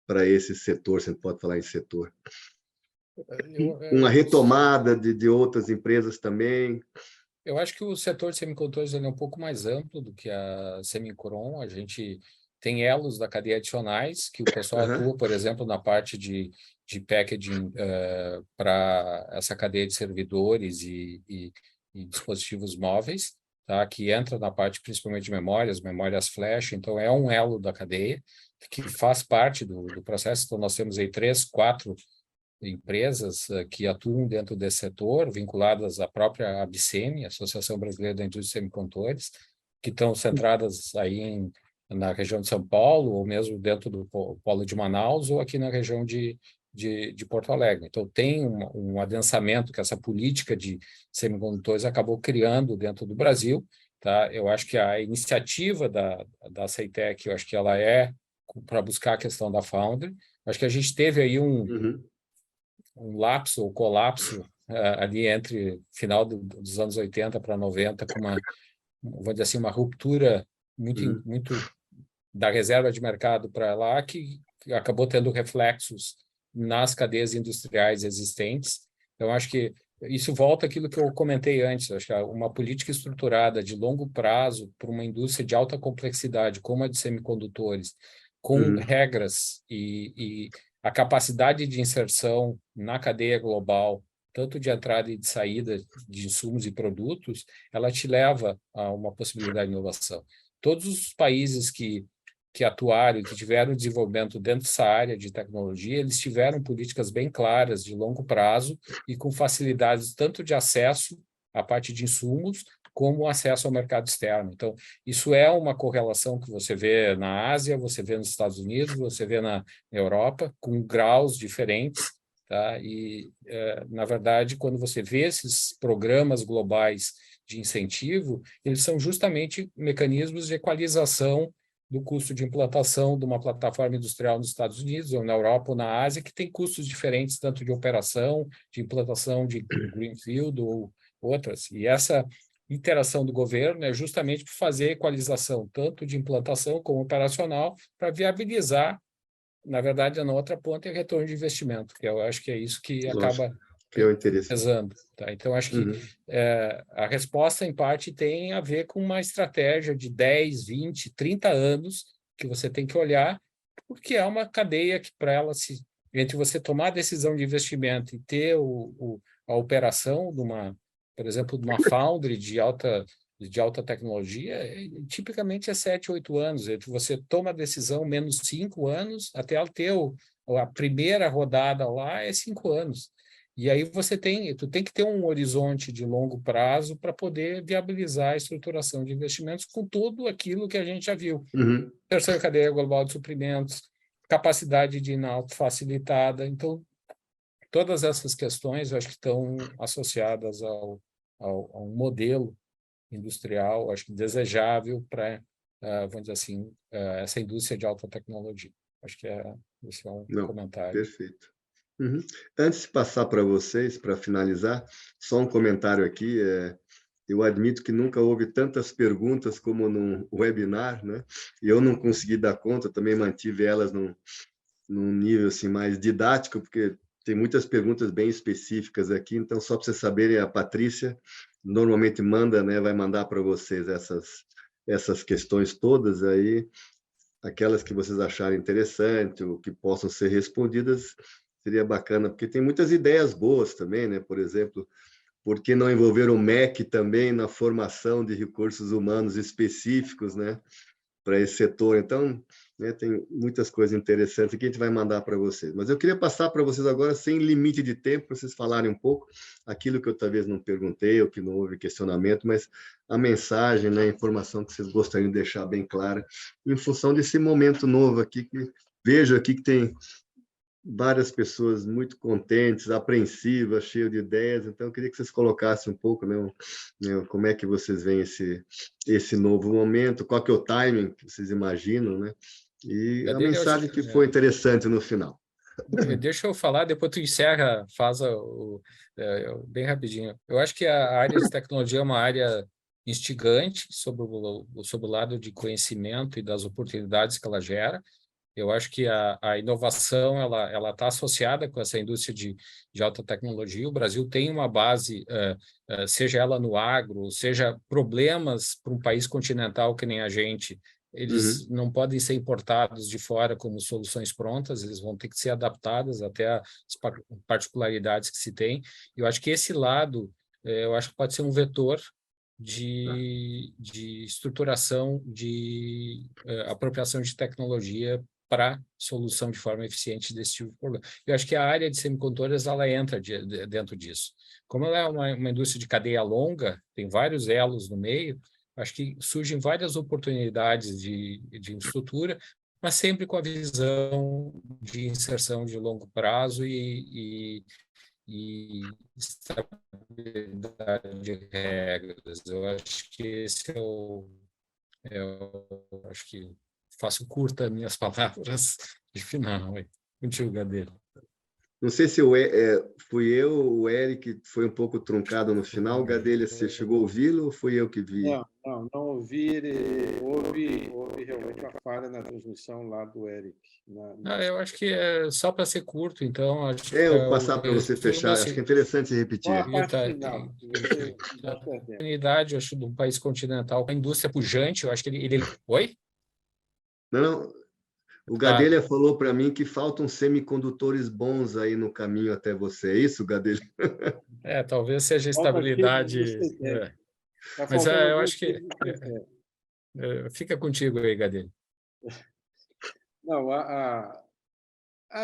para esse setor, você pode falar em setor. Uma retomada de outras empresas também. Eu acho que o setor de semicondutores ele é um pouco mais amplo do que a Semicron. A gente tem elos da cadeia adicionais, que o pessoal atua, por exemplo, na parte de packaging para essa cadeia de servidores e dispositivos móveis, tá? Que entra na parte principalmente de memórias flash. Então, é um elo da cadeia que faz parte do processo. Então, nós temos aí 3, 4 empresas que atuam dentro desse setor, vinculadas à própria ABSEMI, Associação Brasileira da Indústria de Semicondutores, que estão centradas aí na região de São Paulo, ou mesmo dentro do polo de Manaus, ou aqui na região de Porto Alegre. Então, tem um adensamento que essa política de semicondutores acabou criando dentro do Brasil. Tá? Eu acho que a iniciativa da CEITEC, eu acho que ela é para buscar a questão da Foundry. Acho que a gente teve aí um lapso ou colapso ali entre final dos anos 80 para 90, com vou dizer assim, uma ruptura muito da reserva de mercado para lá, que acabou tendo reflexos nas cadeias industriais existentes. Então, acho que isso volta àquilo que eu comentei antes. Acho que uma política estruturada de longo prazo para uma indústria de alta complexidade, como a de semicondutores, com regras e a capacidade de inserção na cadeia global, tanto de entrada e de saída de insumos e produtos, ela te leva a uma possibilidade de inovação. Todos os países que atuaram e que tiveram desenvolvimento dentro dessa área de tecnologia, eles tiveram políticas bem claras, de longo prazo, e com facilidades tanto de acesso à parte de insumos, como acesso ao mercado externo. Então, isso é uma correlação que você vê na Ásia, você vê nos Estados Unidos, você vê na Europa, com graus diferentes, tá? E, na verdade, quando você vê esses programas globais de incentivo, eles são justamente mecanismos de equalização do custo de implantação de uma plataforma industrial nos Estados Unidos, ou na Europa, ou na Ásia, que tem custos diferentes, tanto de operação, de implantação de greenfield ou outras. E essa interação do governo é justamente para fazer a equalização, tanto de implantação como operacional, para viabilizar, na verdade, na outra ponta, é o retorno de investimento, que eu acho que é isso que acaba que é o interesse. pesando. Tá? Então, acho que a resposta, em parte, tem a ver com uma estratégia de 10, 20, 30 anos que você tem que olhar, porque é uma cadeia que, para ela entre você tomar a decisão de investimento e ter a operação por exemplo, de uma foundry de alta tecnologia, tipicamente é 7, 8 anos. Entre você toma a decisão menos 5 anos, até ela ter a primeira rodada lá é 5 anos. E aí tu tem que ter um horizonte de longo prazo para poder viabilizar a estruturação de investimentos com tudo aquilo que a gente já viu. Terceira cadeia global de suprimentos, capacidade de in-out facilitada. Então, todas essas questões, eu acho que estão associadas a um modelo industrial, acho que desejável para, vamos dizer assim, essa indústria de alta tecnologia. Acho que esse é um comentário. Perfeito. Antes de passar para vocês, para finalizar, só um comentário aqui. Eu admito que nunca houve tantas perguntas como num webinar, né? E eu não consegui dar conta, também mantive elas num nível assim, mais didático, porque tem muitas perguntas bem específicas aqui. Então, só para vocês saberem, a Patrícia normalmente manda, né, vai mandar para vocês essas questões todas aí, aquelas que vocês acharem interessante ou que possam ser respondidas, seria bacana, porque tem muitas ideias boas também, né? Por exemplo, por que não envolver o MEC também na formação de recursos humanos específicos, né? Para esse setor. Então, né, tem muitas coisas interessantes que a gente vai mandar para vocês. Mas eu queria passar para vocês agora, sem limite de tempo, para vocês falarem um pouco aquilo que eu talvez não perguntei, ou que não houve questionamento, mas a mensagem, né, a informação que vocês gostariam de deixar bem clara, em função desse momento novo aqui, que vejo aqui que tem várias pessoas muito contentes, apreensivas, cheias de ideias. Então, eu queria que vocês colocassem um pouco, né, como é que vocês veem esse novo momento, qual que é o timing que vocês imaginam, né? E a mensagem que foi interessante no final. Deixa eu falar, depois tu encerra, faz bem rapidinho. Eu acho que a área de tecnologia é uma área instigante sobre o lado de conhecimento e das oportunidades que ela gera. Eu acho que a inovação ela está associada com essa indústria de alta tecnologia. O Brasil tem uma base, seja ela no agro, seja problemas para um país continental que nem a gente, eles não podem ser importados de fora como soluções prontas, eles vão ter que ser adaptadas até as particularidades que se tem. Eu acho que esse lado, eu acho que pode ser um vetor de estruturação, de apropriação de tecnologia para solução de forma eficiente desse tipo de problema. Eu acho que a área de semicondutores ela entra dentro disso. Como ela é uma indústria de cadeia longa, tem vários elos no meio, acho que surgem várias oportunidades de estrutura, mas sempre com a visão de inserção de longo prazo e estabilidade de regras. Eu acho que esse acho que faço curta minhas palavras de final. Contigo, Gadelha. Não sei se fui eu ou o Eric foi um pouco truncado no final. Gadelha, você chegou a ouvi-lo ou fui eu que vi? Não ouvi. Houve realmente uma falha na transmissão lá do Eric. Eu acho que é só para ser curto, então. Acho eu vou passar para você fechar. Acho que é interessante repetir. A parte final. A oportunidade, acho, de um país continental, a indústria pujante, eu acho que ele... Oi? Não. O Gadelha falou para mim que faltam semicondutores bons aí no caminho até você. É isso, Gadelha? Talvez seja estabilidade. Mas eu acho que... fica contigo aí, Gadelha. Não, há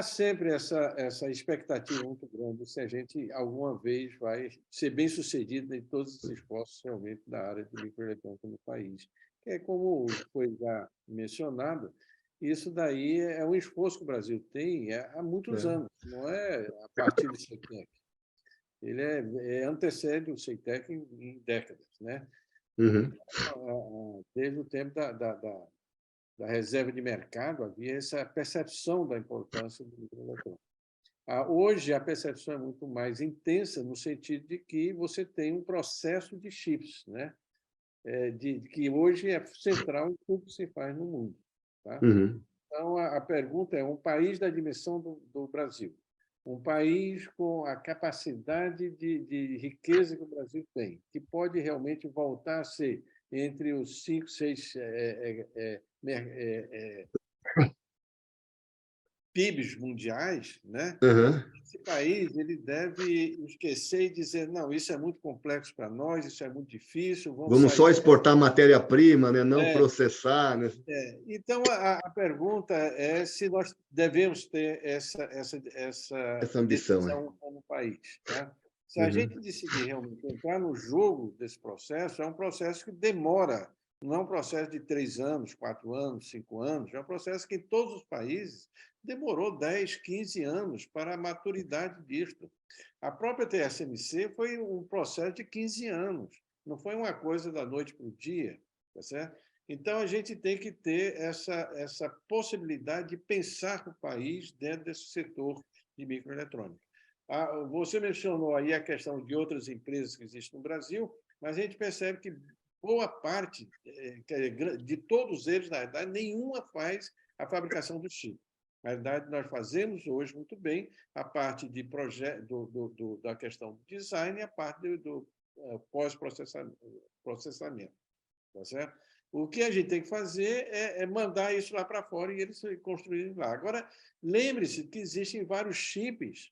sempre essa expectativa muito grande se a gente alguma vez vai ser bem-sucedido em todos os esforços realmente da área de microeletrônica no país. Que é como foi já mencionado, isso daí é um esforço que o Brasil tem há muitos anos, não é a partir do CEITEC. Ele antecede o CEITEC em décadas, né? Desde o tempo da reserva de mercado, havia essa percepção da importância do microeletrônico. Hoje, a percepção é muito mais intensa no sentido de que você tem um processo de chips, né? Que hoje é central em tudo que se faz no mundo. Tá? Então, a pergunta é, um país da dimensão do Brasil, um país com a capacidade de riqueza que o Brasil tem, que pode realmente voltar a ser entre os 5, 6 PIBs mundiais, né? Esse país ele deve esquecer e dizer, não, isso é muito complexo para nós, isso é muito difícil. Vamos só exportar matéria-prima, né? Não processar. Né? Então, a pergunta é se nós devemos ter essa ambição decisão como país. Tá? Se a gente decidir realmente entrar no jogo desse processo, é um processo que demora, não é um processo de 3 anos, 4 anos, 5 anos, é um processo que em todos os países demorou 10, 15 anos para a maturidade disto. A própria TSMC foi um processo de 15 anos, não foi uma coisa da noite para o dia, tá certo? Então, a gente tem que ter essa possibilidade de pensar o país dentro desse setor de microeletrônica. Você mencionou aí a questão de outras empresas que existem no Brasil, mas a gente percebe que boa parte de todos eles, na verdade, nenhuma faz a fabricação do chip. Na verdade, nós fazemos hoje muito bem a parte de da questão do design e a parte do pós-processamento. Tá certo? O que a gente tem que fazer é mandar isso lá para fora e eles construírem lá. Agora, lembre-se que existem vários chips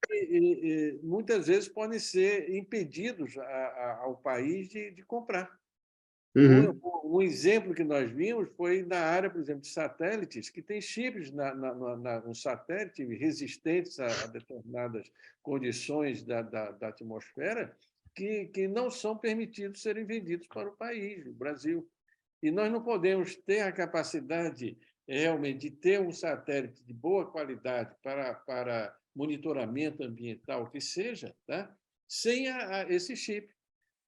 que muitas vezes podem ser impedidos ao país de comprar. Uhum. Um exemplo que nós vimos foi na área, por exemplo, de satélites, que tem chips no satélite resistentes a determinadas condições da atmosfera que não são permitidos serem vendidos para o país, o Brasil. E nós não podemos ter a capacidade realmente de ter um satélite de boa qualidade para monitoramento ambiental que seja, tá? Sem esse chip.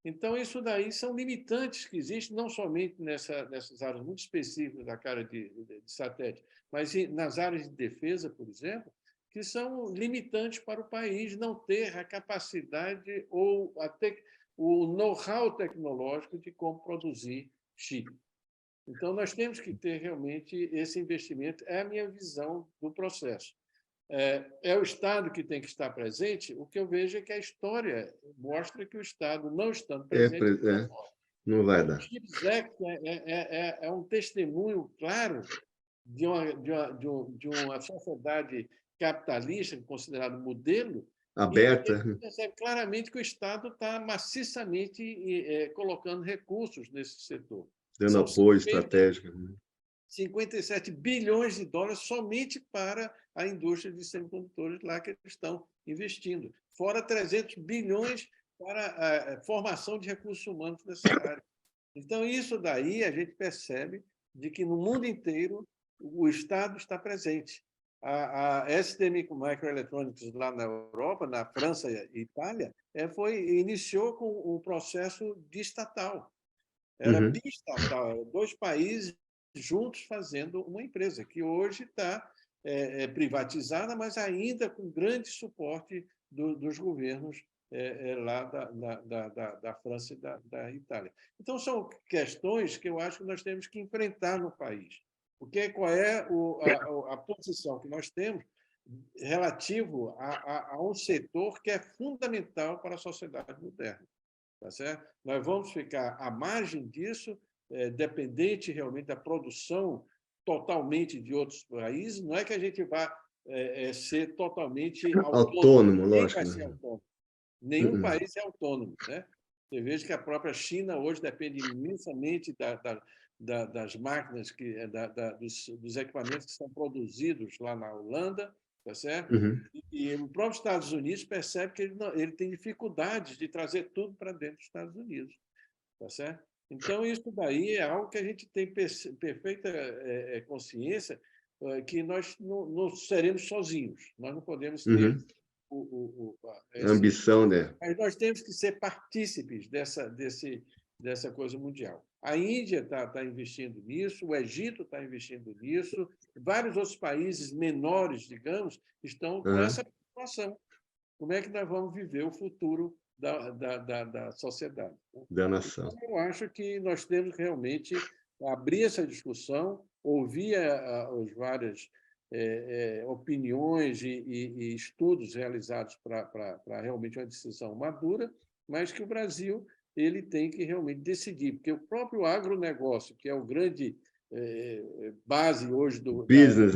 Então, isso daí são limitantes que existem, não somente nessas áreas muito específicas da área de satélite, mas nas áreas de defesa, por exemplo, que são limitantes para o país não ter a capacidade ou até o know-how tecnológico de como produzir chip. Então, nós temos que ter realmente esse investimento, é a minha visão do processo. É o Estado que tem que estar presente. O que eu vejo é que a história mostra que o Estado, não estando presente, não vai dar. O CHIPS Act é um testemunho claro de uma sociedade capitalista, considerado modelo, aberta. E a gente percebe claramente que o Estado está maciçamente colocando recursos nesse setor. Dando apoio estratégico. 57 bilhões de dólares somente para a indústria de semicondutores lá que eles estão investindo, fora 300 bilhões para a formação de recursos humanos nessa área. Então, isso daí a gente percebe de que no mundo inteiro o Estado está presente. A ST Microelectronics lá na Europa, na França e Itália, iniciou com um processo de estatal. Era bistatal, eram dois países juntos fazendo uma empresa, que hoje está privatizada, mas ainda com grande suporte dos governos lá da França e da Itália. Então, são questões que eu acho que nós temos que enfrentar no país. Porque qual é a posição que nós temos relativo a um setor que é fundamental para a sociedade moderna. Tá certo? Nós vamos ficar à margem disso, dependente realmente da produção totalmente de outros países. Não é que a gente vá ser totalmente autônomo, ninguém lógico. vai ser autônomo. Nenhum país é autônomo, né? Você veja que a própria China hoje depende imensamente das máquinas, dos equipamentos que são produzidos lá na Holanda, tá certo? E o próprio Estados Unidos percebe que ele tem dificuldades de trazer tudo para dentro dos Estados Unidos, tá certo? Então, isso daí é algo que a gente tem perfeita consciência que nós não seremos sozinhos, nós não podemos ter ambição, né? Mas nós temos que ser partícipes dessa coisa mundial. A Índia está investindo nisso, o Egito está investindo nisso, vários outros países menores, digamos, estão com essa preocupação. Como é que nós vamos viver o futuro da sociedade? Da nação. Então, eu acho que nós temos que realmente abrir essa discussão, ouvir as várias opiniões e estudos realizados para realmente uma decisão madura, mas que o Brasil ele tem que realmente decidir, porque o próprio agronegócio, que é o grande base hoje do business,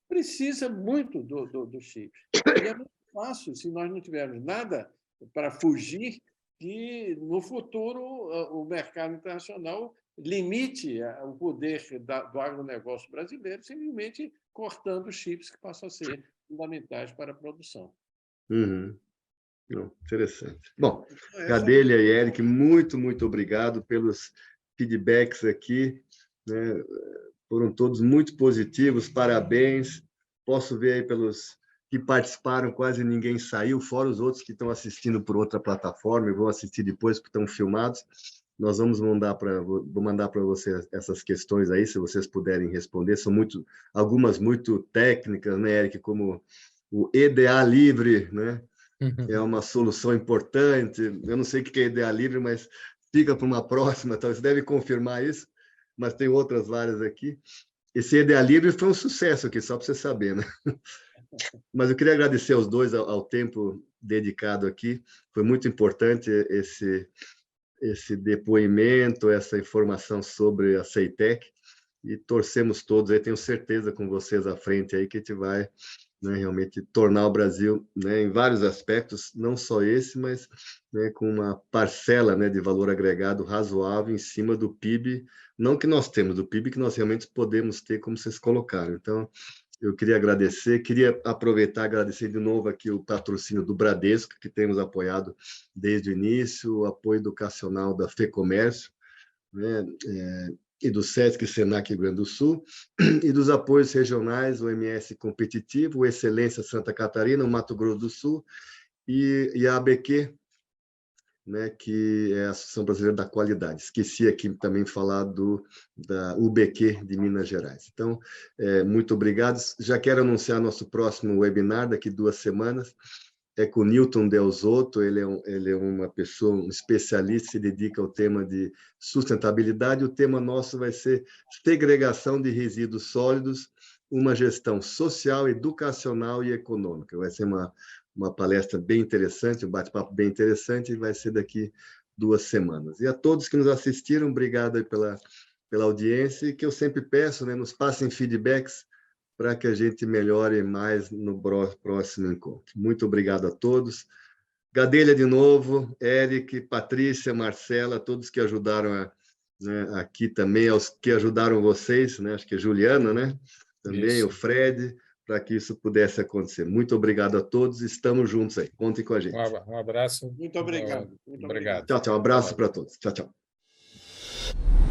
precisa muito do chips. E é muito fácil, se nós não tivermos nada para fugir, que no futuro o mercado internacional limite o poder do agronegócio brasileiro, simplesmente cortando os chips que passam a ser fundamentais para a produção. Não, interessante. Bom, Gadelha e Eric, muito obrigado pelos feedbacks aqui, né? Foram todos muito positivos, parabéns. Posso ver aí pelos que participaram, quase ninguém saiu, fora os outros que estão assistindo por outra plataforma e vão assistir depois, porque estão filmados. Nós vou mandar para vocês essas questões aí, se vocês puderem responder. São algumas muito técnicas, né, Eric, como o EDA livre, né? É uma solução importante. Eu não sei o que é EDA livre, mas fica para uma próxima, então você deve confirmar isso, mas tem outras várias aqui. Esse EDA livre foi um sucesso aqui, só para você saber, né? Mas eu queria agradecer aos dois ao tempo dedicado aqui. Foi muito importante esse depoimento, essa informação sobre a CEITEC, e torcemos todos, aí tenho certeza com vocês à frente aí que a gente vai, né, realmente tornar o Brasil, né, em vários aspectos, não só esse, mas, né, com uma parcela, né, de valor agregado razoável em cima do PIB, não que nós temos, do PIB que nós realmente podemos ter, como vocês colocaram. Então, eu queria agradecer, queria aproveitar e agradecer de novo aqui o patrocínio do Bradesco, que temos apoiado desde o início, o apoio educacional da FEComércio, né, e do SESC Senac Rio Grande do Sul, e dos apoios regionais, o MS Competitivo, o Excelência Santa Catarina, o Mato Grosso do Sul, e a ABQ, né, que é a Associação Brasileira da Qualidade. Esqueci aqui também falar da UBQ de Minas Gerais. Então, muito obrigado. Já quero anunciar nosso próximo webinar daqui 2 semanas. É com o Newton Delzotto, ele é uma pessoa, um especialista, se dedica ao tema de sustentabilidade. O tema nosso vai ser segregação de resíduos sólidos, uma gestão social, educacional e econômica. Vai ser uma palestra bem interessante, um bate-papo bem interessante, e vai ser daqui 2 semanas. E a todos que nos assistiram, obrigado aí pela audiência, e que eu sempre peço, né, nos passem feedbacks para que a gente melhore mais no próximo encontro. Muito obrigado a todos. Gadelha de novo, Eric, Patrícia, Marcela, todos que ajudaram né, aqui também, aos que ajudaram vocês, né, acho que a Juliana, né, também, isso. O Fred, para que isso pudesse acontecer. Muito obrigado a todos, estamos juntos aí, contem com a gente. Um abraço. Muito obrigado. Obrigado. Tchau, tchau, um abraço para todos. Tchau, tchau.